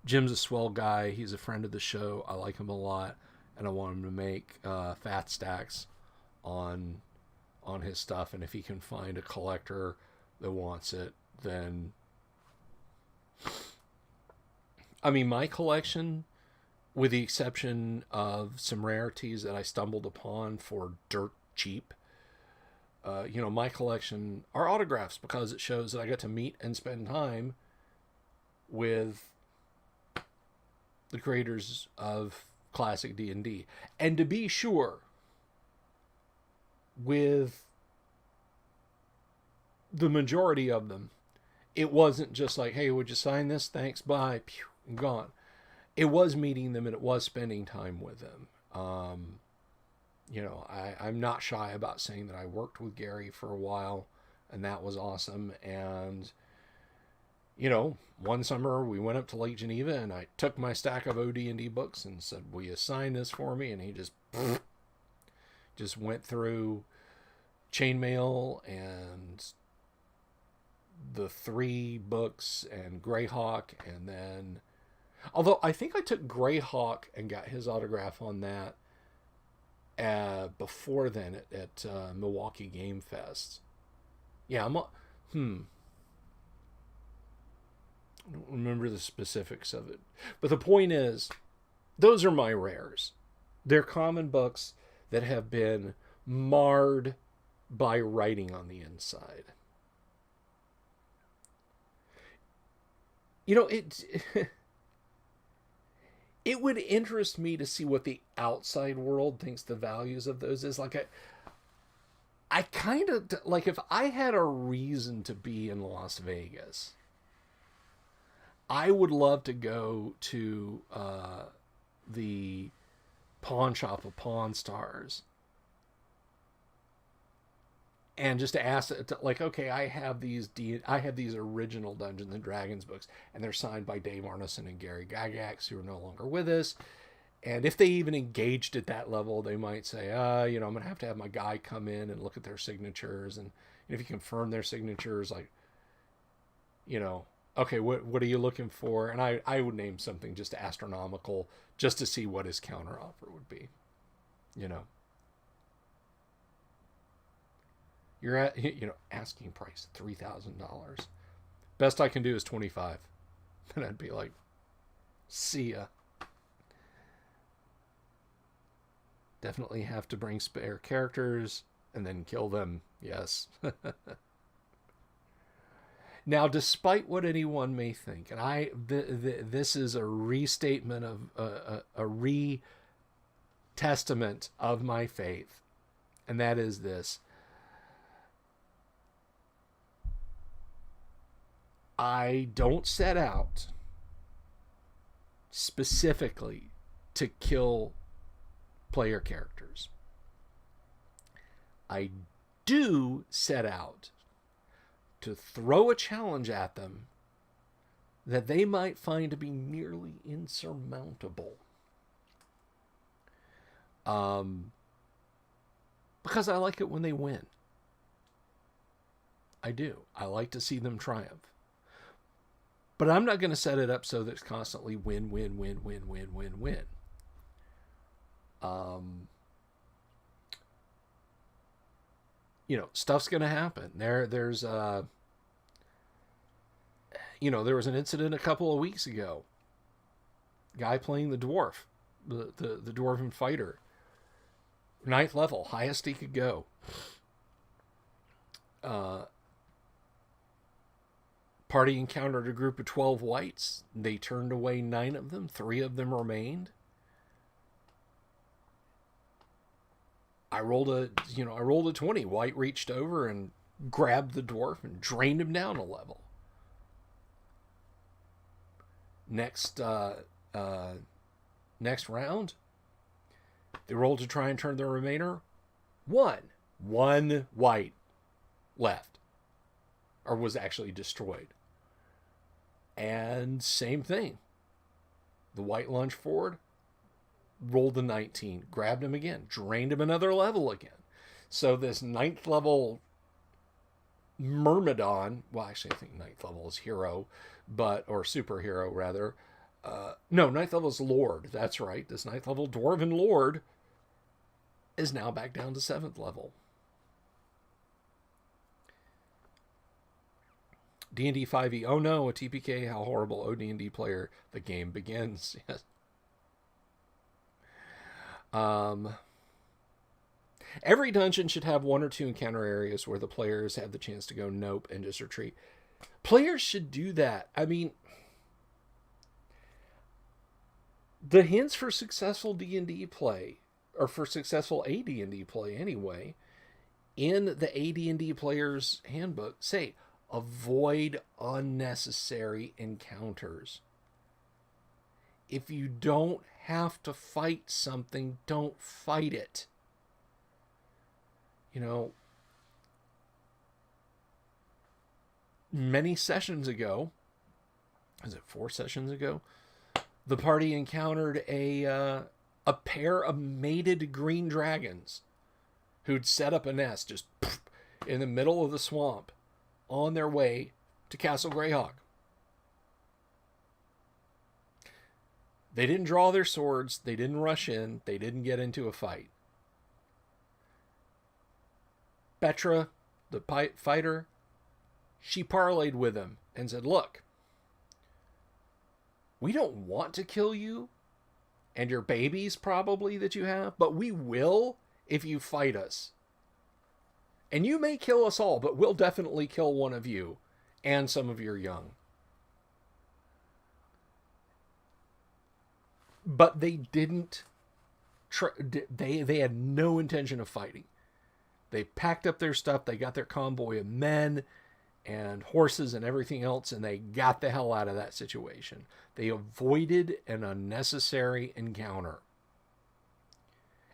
Jim's a swell guy. He's a friend of the show. I like him a lot, and I want him to make fat stacks on his stuff. And if he can find a collector that wants it, then I mean, my collection, with the exception of some rarities that I stumbled upon for dirt cheap, my collection are autographs, because it shows that I got to meet and spend time with the creators of classic D&D. And to be sure, with the majority of them, it wasn't just like, hey, would you sign this? Thanks, bye, pew, and gone. It was meeting them, and it was spending time with them. I'm not shy about saying that I worked with Gary for a while, and that was awesome. And one summer we went up to Lake Geneva, and I took my stack of OD&D books and said, will you sign this for me? And he just went through Chainmail and the 3 books and Greyhawk, and then, although I think I took Greyhawk and got his autograph on that before then at Milwaukee Game Fest. Yeah, I don't remember the specifics of it. But the point is, those are my rares. They're common books that have been marred by writing on the inside. It would interest me to see what the outside world thinks the values of those is. Like, I kind of, like, if I had a reason to be in Las Vegas, I would love to go to the Pawn Shop of Pawn Stars, and just to ask, like, okay, I have these original Dungeons and Dragons books, and they're signed by Dave Arneson and Gary Gygax, who are no longer with us. And if they even engaged at that level, they might say, I'm going to have my guy come in and look at their signatures. And if you confirm their signatures, like, okay, what are you looking for? And I would name something just astronomical just to see what his counteroffer would be, You're at, asking price $3,000. Best I can do is 25. And I'd be like, see ya. Definitely have to bring spare characters and then kill them. Yes. Now, despite what anyone may think, and this is a restatement of a re-testament of my faith, and that is this. I don't set out specifically to kill player characters. I do set out to throw a challenge at them that they might find to be nearly insurmountable. Because I like it when they win. I do. I like to see them triumph. But I'm not going to set it up so that it's constantly win, win, win, win, win, win, win. Stuff's going to happen. There's there was an incident a couple of weeks ago. Guy playing the dwarf, the dwarven fighter. 9th level, highest he could go. Party encountered a group of 12 whites. They turned away 9 of them. 3 of them remained. I rolled a 20. White reached over and grabbed the dwarf and drained him down a level. Next round, they rolled to try and turn the remainder. One white left, or was actually destroyed. And same thing. The white lunged forward, rolled the 19, grabbed him again, drained him another level again. So this 9th level Myrmidon, well, actually I think 9th level is hero, or superhero rather. No, 9th level is Lord. That's right. This 9th level Dwarven Lord is now back down to 7th level. D&D 5e. Oh no, a TPK. How horrible. Oh, D&D player. The game begins. Yes. Every dungeon should have 1 or 2 encounter areas where the players have the chance to go nope and just retreat. Players should do that. I mean, the hints for successful D&D play, or for successful AD&D play anyway, in the AD&D Player's Handbook say, avoid unnecessary encounters. If you don't have to fight something, don't fight it. Many sessions ago, is it 4 sessions ago? The party encountered a pair of mated green dragons who'd set up a nest just in the middle of the swamp on their way to Castle Greyhawk. They didn't draw their swords. They didn't rush in. They didn't get into a fight. Petra, the fighter, she parlayed with him and said, look, we don't want to kill you and your babies probably that you have, but we will if you fight us. And you may kill us all, but we'll definitely kill one of you and some of your young. But they didn't, they had no intention of fighting. They packed up their stuff, they got their convoy of men and horses and everything else, and they got the hell out of that situation. They avoided an unnecessary encounter.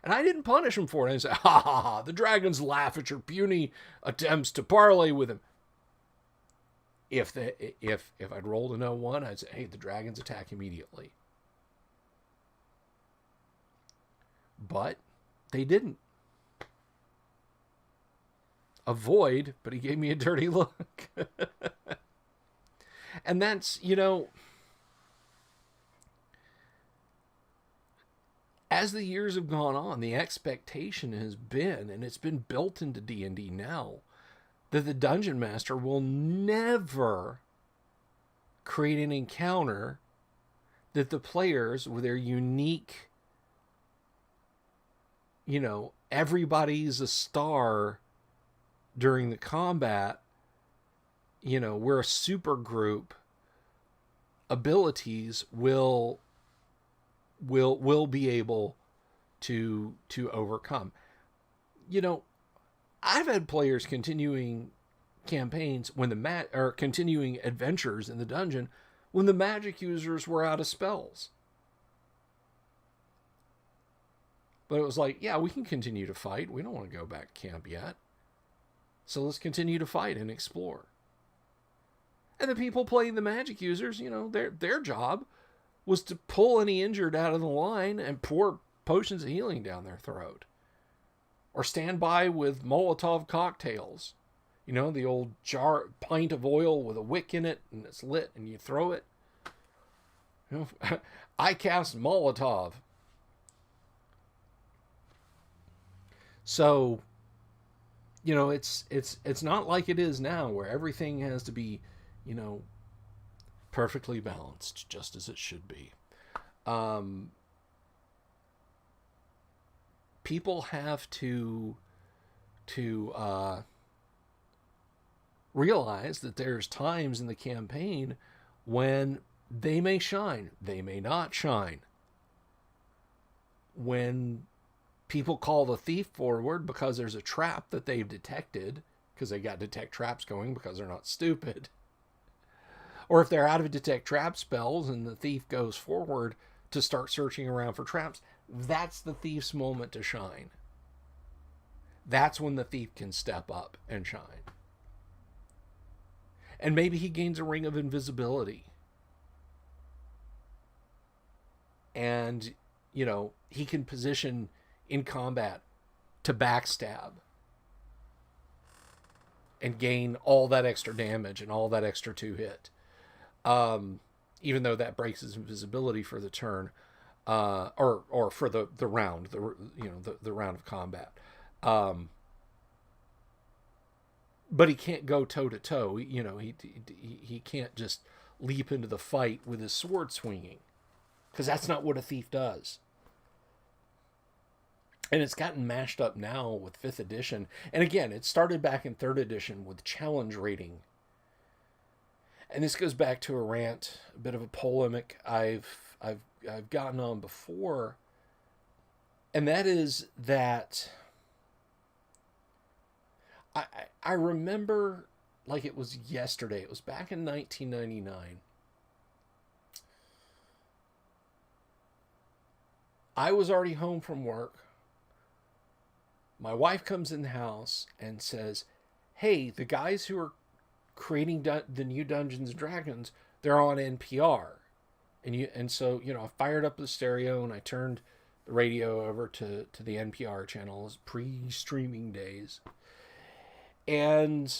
And I didn't punish him for it. I said, ha ha ha, the dragons laugh at your puny attempts to parley with him. If I'd rolled an 0-1, I'd say, hey, the dragons attack immediately. But they didn't. Avoid, but he gave me a dirty look. And that's, as the years have gone on, the expectation has been, and it's been built into D&D now, that the Dungeon Master will never create an encounter that the players, with their unique, everybody's a star during the combat, we're a super group, abilities will be able to overcome. I've had players continuing campaigns or continuing adventures in the dungeon when the magic users were out of spells. But it was like, yeah, we can continue to fight. We don't want to go back to camp yet. So let's continue to fight and explore. And the people playing the magic users, their job was to pull any injured out of the line and pour potions of healing down their throat. Or stand by with Molotov cocktails. The old pint of oil with a wick in it, and it's lit, and you throw it. I cast Molotov. So, it's not like it is now, where everything has to be, perfectly balanced, just as it should be. People have to realize that there's times in the campaign when they may shine, they may not shine. When people call the thief forward because there's a trap that they've detected, because they got detect traps going because they're not stupid. Or if they're out of detect trap spells and the thief goes forward to start searching around for traps, that's the thief's moment to shine. That's when the thief can step up and shine. And maybe he gains a ring of invisibility. And, he can position in combat to backstab and gain all that extra damage and all that extra 2-hit. Even though that breaks his invisibility for the turn, or for the round, the round of combat. But he can't go toe to toe. He can't just leap into the fight with his sword swinging, because that's not what a thief does. And it's gotten mashed up now with 5th edition. And again, it started back in 3rd edition with challenge rating. And this goes back to a rant, a bit of a polemic I've gotten on before. And that is that I remember like it was yesterday. It was back in 1999. I was already home from work. My wife comes in the house and says, hey, the guys who are creating the new Dungeons and Dragons, they're on NPR. And so I fired up the stereo and I turned the radio over to the NPR channels, pre-streaming days. And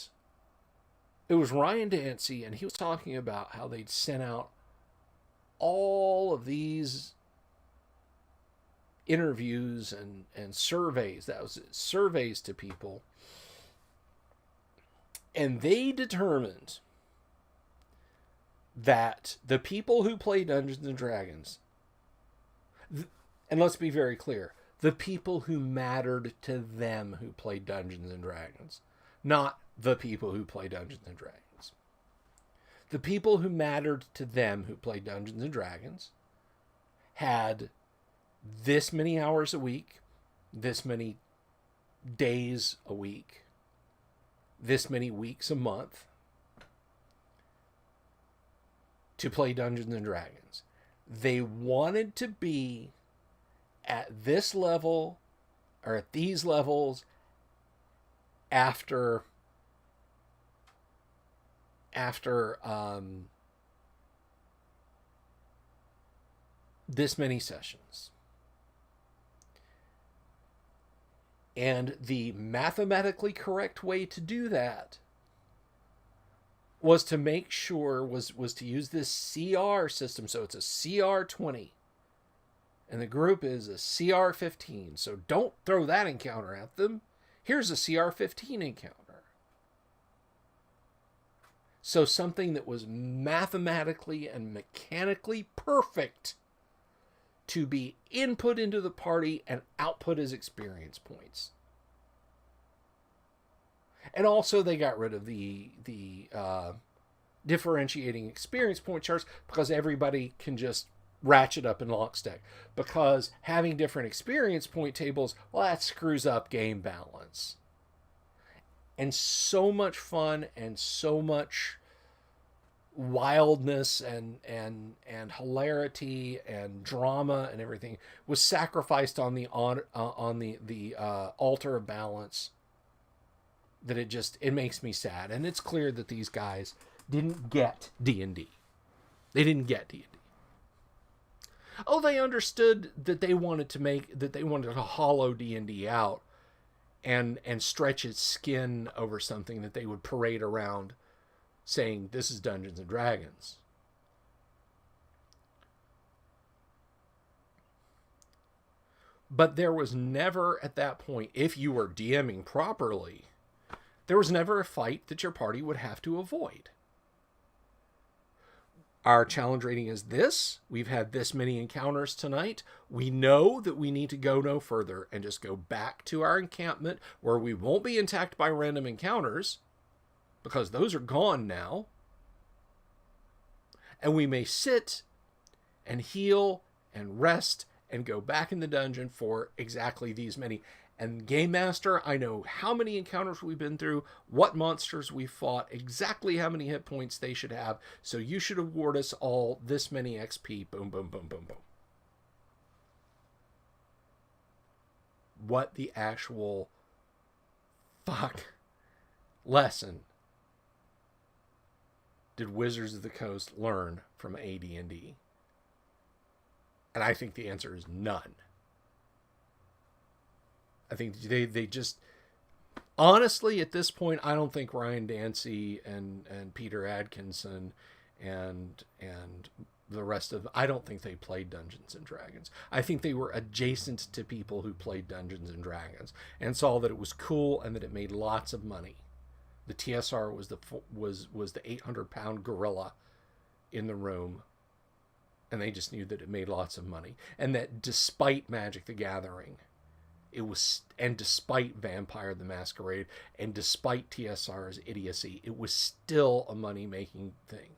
it was Ryan Dancy, and he was talking about how they'd sent out all of these interviews and surveys. That was it, surveys to people. And they determined that the people who play Dungeons and Dragons, and let's be very clear, the people who mattered to them who played Dungeons and Dragons, not the people who play Dungeons and Dragons. The people who mattered to them who played Dungeons and Dragons had this many hours a week, this many days a week, this many weeks a month to play Dungeons and Dragons. They wanted to be at this level are at these levels after this many sessions. And the mathematically correct way to do that was to make sure was to use this CR system. So it's a CR20. And the group is a CR15. So don't throw that encounter at them. Here's a CR15 encounter. So something that was mathematically and mechanically perfect to be input into the party and output as experience points. And also they got rid of the differentiating experience point charts because everybody can just ratchet up in lockstep. Because having different experience point tables, well, that screws up game balance. And so much fun and so much wildness and hilarity and drama and everything was sacrificed on the altar of balance, that it makes me sad. And it's clear that these guys didn't get D&D. They didn't get D&D. Oh, they understood that they wanted to hollow D&D out and stretch its skin over something that they would parade around saying this is Dungeons and Dragons. But there was never at that point, if you were DMing properly, there was never a fight that your party would have to avoid. Our challenge rating is this. We've had this many encounters tonight. We know that we need to go no further and just go back to our encampment where we won't be attacked by random encounters, because those are gone now. And we may sit and heal and rest and go back in the dungeon for exactly these many. And Game Master, I know how many encounters we've been through, what monsters we fought, exactly how many hit points they should have. So you should award us all this many XP. Boom, boom, boom, boom, boom. What the actual fuck lesson did Wizards of the Coast learn from AD&D? And I think the answer is none. I think they just, honestly, at this point, I don't think Ryan Dancy and Peter Adkinson and the rest of, I don't think they played Dungeons and Dragons. I think they were adjacent to people who played Dungeons and Dragons and saw that it was cool and that it made lots of money. The TSR was the 800-pound gorilla in the room, and they just knew that it made lots of money, and that despite Magic the Gathering, it was, and despite Vampire the Masquerade, and despite TSR's idiocy, it was still a money-making thing.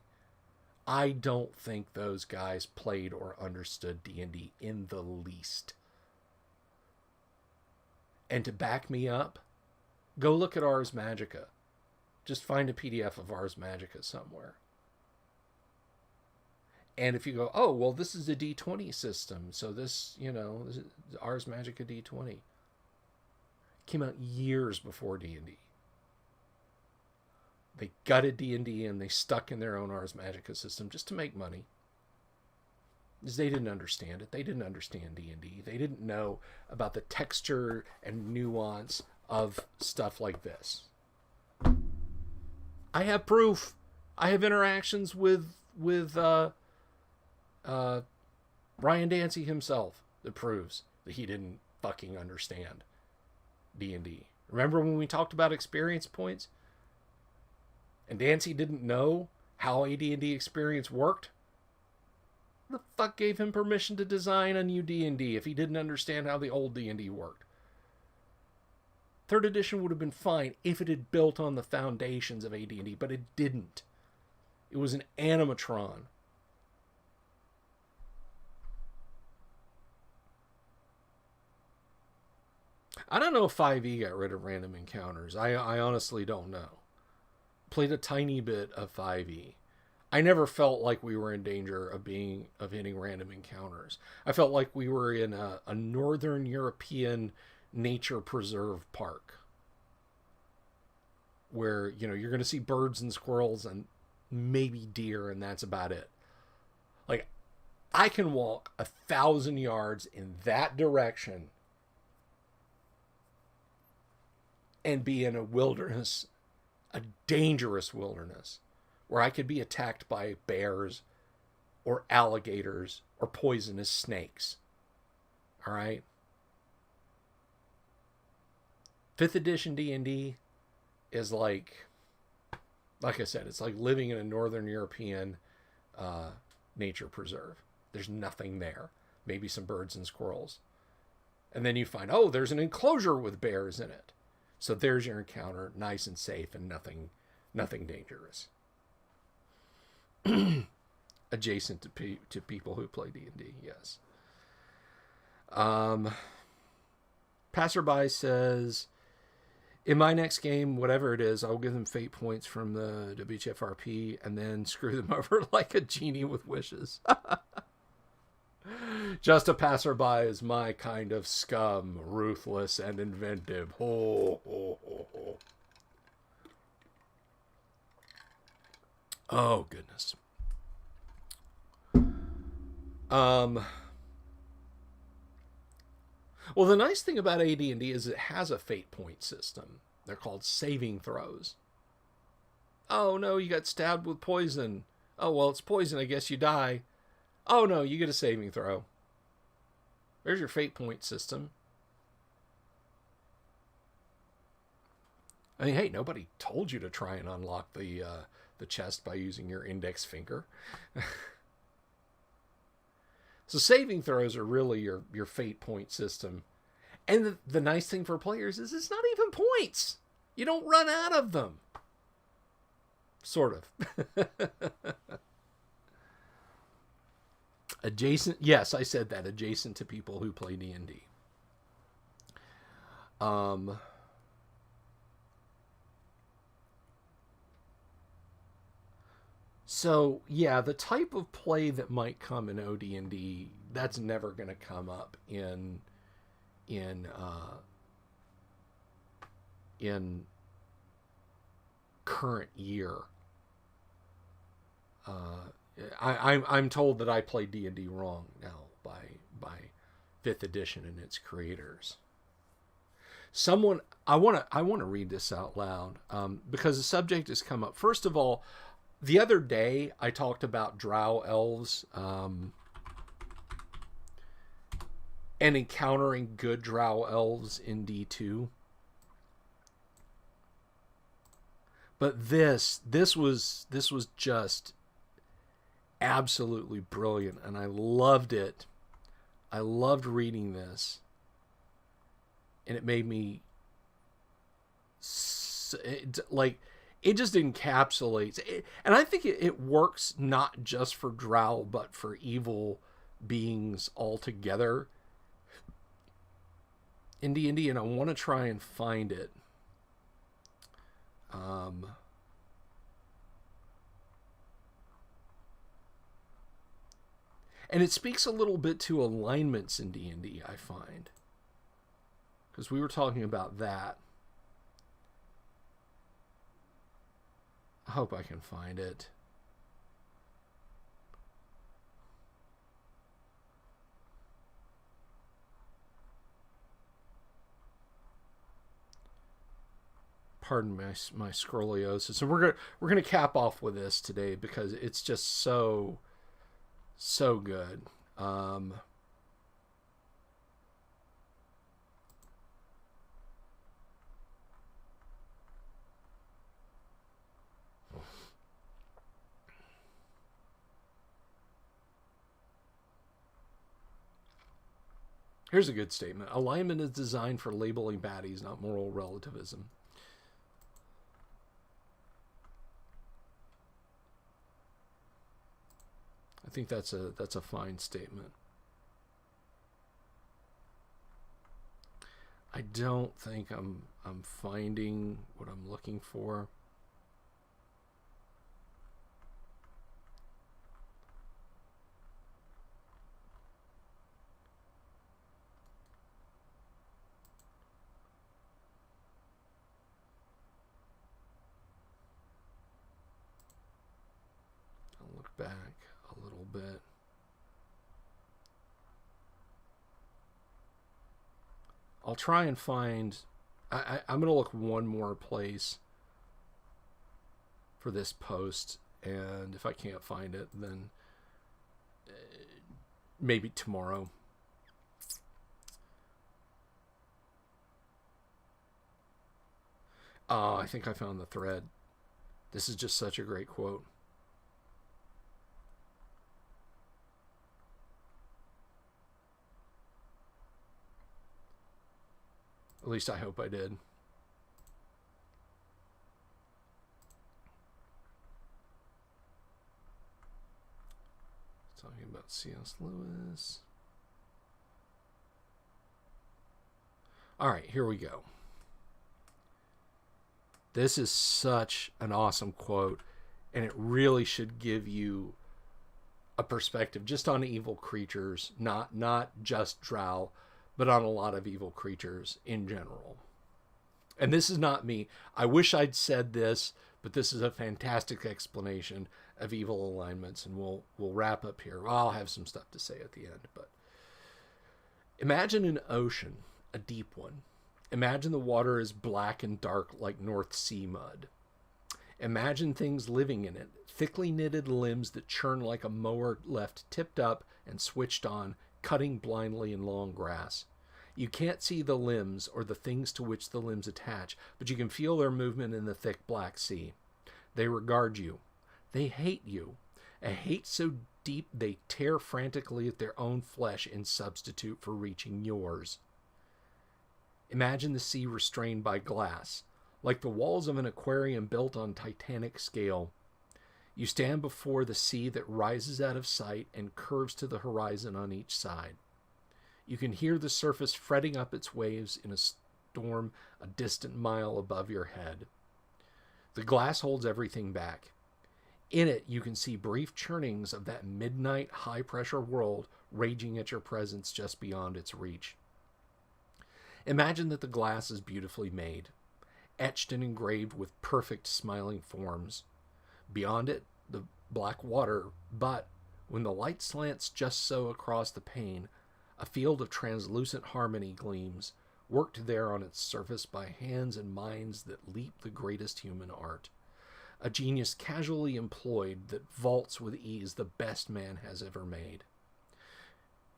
I don't think those guys played or understood D&D in the least. And to back me up, go look at Ars Magica. Just find a PDF of Ars Magica somewhere. And if you go, oh, well, this is a D20 system, so this, this is Ars Magica D20. Came out years before D&D. They gutted D&D and they stuck in their own Ars Magica system just to make money. Because they didn't understand it. They didn't understand D&D. They didn't know about the texture and nuance of stuff like this. I have proof. I have interactions with Ryan Dancy himself that proves that he didn't fucking understand D&D. Remember when we talked about experience points? And Dancy didn't know how AD&D experience worked? Who the fuck gave him permission to design a new D&D if he didn't understand how the old D&D worked? 3rd edition would have been fine if it had built on the foundations of AD&D, but it didn't. It was an animatron. I don't know if 5e got rid of random encounters. I honestly don't know. Played a tiny bit of 5e. I never felt like we were in danger of hitting random encounters. I felt like we were in a Northern European nature preserve park where, you know, you're going to see birds and squirrels and maybe deer, and that's about it. Like, I can walk 1,000 yards in that direction and be in a wilderness, a dangerous wilderness, where I could be attacked by bears or alligators or poisonous snakes. All right? 5th edition D&D is like I said, it's like living in a Northern European nature preserve. There's nothing there. Maybe some birds and squirrels. And then you find, oh, there's an enclosure with bears in it. So there's your encounter, nice and safe and nothing dangerous. Adjacent to people who play D&D, yes. Passerby says, in my next game, whatever it is, I'll give them fate points from the WHFRP and then screw them over like a genie with wishes. Just a passerby is my kind of scum, ruthless and inventive. Ho, ho, ho, ho. Oh, goodness. Well, the nice thing about AD&D is it has a fate point system. They're called saving throws. Oh, no, you got stabbed with poison. Oh, well, it's poison. I guess you die. Oh, no, you get a saving throw. There's your fate point system. I mean, hey, nobody told you to try and unlock the chest by using your index finger. So saving throws are really your fate point system. And the nice thing for players is it's not even points. You don't run out of them. Sort of. Adjacent. Yes, I said that. Adjacent to people who play D&D. So, yeah, the type of play that might come in OD&D, that's never going to come up in current year. I'm told that I play D&D wrong now by 5th edition and its creators. I want to read this out loud because the subject has come up. First of all, the other day I talked about drow elves and encountering good drow elves in D2. But this was just absolutely brilliant, and I loved it. I loved reading this, and it made me it just encapsulates it, and I think it works not just for drow but for evil beings altogether in D&D, and I want to try and find it. And it speaks a little bit to alignments in D&D, I find. Because we were talking about that. I hope I can find it. Pardon my scoliosis. And we're gonna cap off with this today because it's just so good. Here's a good statement. Alignment is designed for labeling baddies, not moral relativism. I think that's a fine statement. I don't think I'm finding what I'm looking for. back a little bit. I'll try and find... I'm going to look one more place for this post, and if I can't find it, then maybe tomorrow. I think I found the thread. This is just such a great quote. At least I hope I did. Talking about C.S. Lewis. All right, here we go. This is such an awesome quote, and it really should give you a perspective just on evil creatures, not just Drow, but on a lot of evil creatures in general. And this is not me. I wish I'd said this, but this is a fantastic explanation of evil alignments, and we'll wrap up here. I'll have some stuff to say at the end, but imagine an ocean, a deep one. Imagine the water is black and dark like North Sea mud. Imagine things living in it, thickly knitted limbs that churn like a mower left tipped up and switched on, cutting blindly in long grass. You can't see the limbs or the things to which the limbs attach, but you can feel their movement in the thick black sea. They regard you. They hate you. A hate so deep they tear frantically at their own flesh in substitute for reaching yours. Imagine the sea restrained by glass, like the walls of an aquarium built on titanic scale. You stand before the sea that rises out of sight and curves to the horizon on each side. You can hear the surface fretting up its waves in a storm a distant mile above your head. The glass holds everything back. In it, you can see brief churnings of that midnight high-pressure world raging at your presence just beyond its reach. Imagine that the glass is beautifully made, etched and engraved with perfect smiling forms. Beyond it, the black water, but when the light slants just so across the pane, a field of translucent harmony gleams, worked there on its surface by hands and minds that leap the greatest human art. A genius casually employed that vaults with ease the best man has ever made.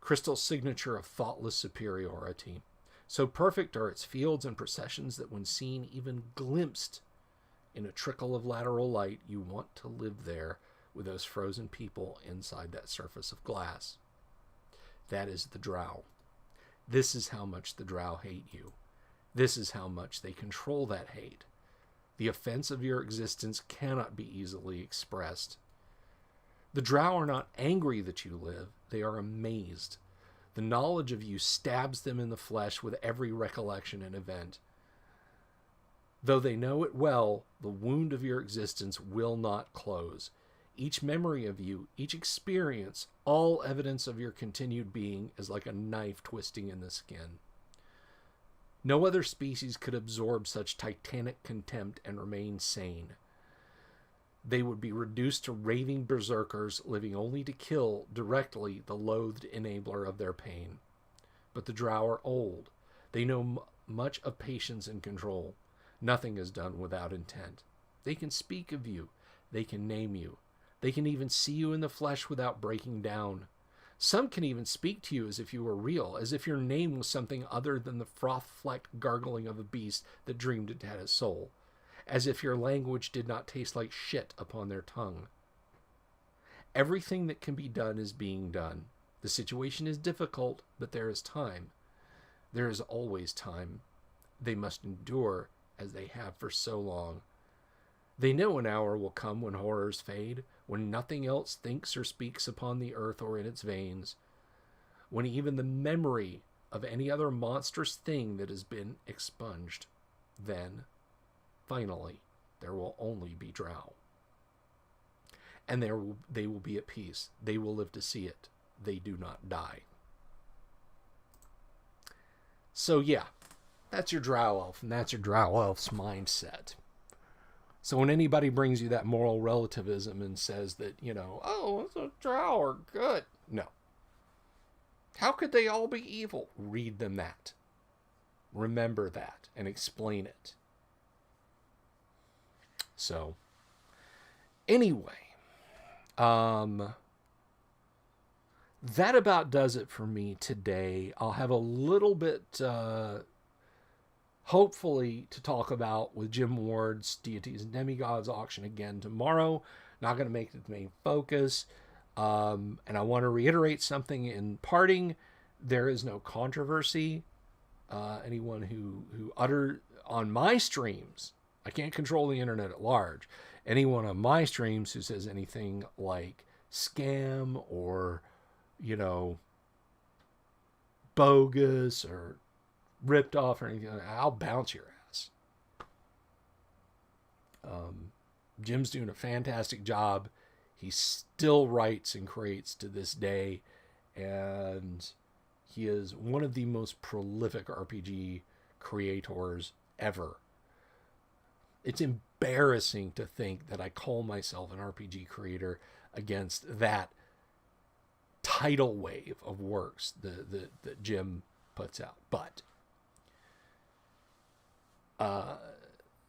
Crystal signature of thoughtless superiority. So perfect are its fields and processions that when seen, even glimpsed in a trickle of lateral light, you want to live there with those frozen people inside that surface of glass. That is the Drow. This is how much the Drow hate you. This is how much they control that hate. The offense of your existence cannot be easily expressed. The Drow are not angry that you live. They are amazed. The knowledge of you stabs them in the flesh with every recollection and event. Though they know it well, the wound of your existence will not close. Each memory of you, each experience, all evidence of your continued being is like a knife twisting in the skin. No other species could absorb such titanic contempt and remain sane. They would be reduced to raving berserkers, living only to kill directly the loathed enabler of their pain. But the Drow are old. They know much of patience and control. Nothing is done without intent. They can speak of you. They can name you. They can even see you in the flesh without breaking down. Some can even speak to you as if you were real, as if your name was something other than the froth-flecked gargling of a beast that dreamed it had a soul, as if your language did not taste like shit upon their tongue. Everything that can be done is being done. The situation is difficult, but there is time. There is always time. They must endure as they have for so long. They know an hour will come when horrors fade, when nothing else thinks or speaks upon the earth or in its veins, when even the memory of any other monstrous thing that has been expunged. Then, finally, there will only be Drow. And they will be at peace. They will live to see it. They do not die. So yeah, that's your Drow Elf, and that's your Drow Elf's mindset. So when anybody brings you that moral relativism and says that, oh, it's a drow are good. No. How could they all be evil? Read them that. Remember that and explain it. So, anyway, that about does it for me today. I'll have a little bit, hopefully, to talk about with Jim Ward's Deities and Demigods auction again tomorrow. Not going to make it the main focus. And I want to reiterate something in parting. There is no controversy. Anyone who uttered on my streams, I can't control the internet at large. Anyone on my streams who says anything like scam or, bogus or ripped off or anything, I'll bounce your ass. Jim's doing a fantastic job. He still writes and creates to this day, and he is one of the most prolific RPG creators ever. It's embarrassing to think that I call myself an RPG creator against that tidal wave of works that Jim puts out. But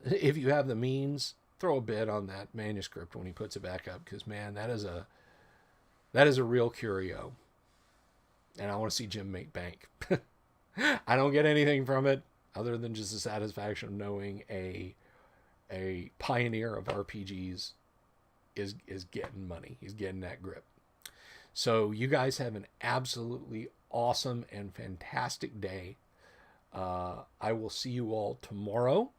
if you have the means, throw a bid on that manuscript when he puts it back up, because man, that is a real curio, and I want to see Jim make bank. I don't get anything from it other than just the satisfaction of knowing a pioneer of RPGs is getting money. He's getting that grip. So you guys have an absolutely awesome and fantastic day. I will see you all tomorrow,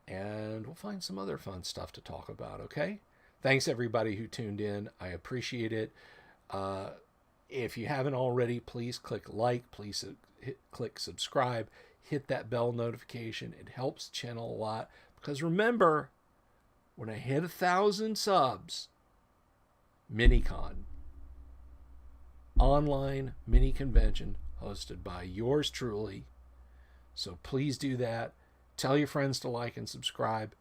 and we'll find some other fun stuff to talk about, okay? Thanks, everybody who tuned in. I appreciate it. If you haven't already, please click like. Please click subscribe. Hit that bell notification. It helps the channel a lot. Because remember, when I hit 1,000 subs, MiniCon, online mini convention hosted by yours truly. So please do that. Tell your friends to like and subscribe.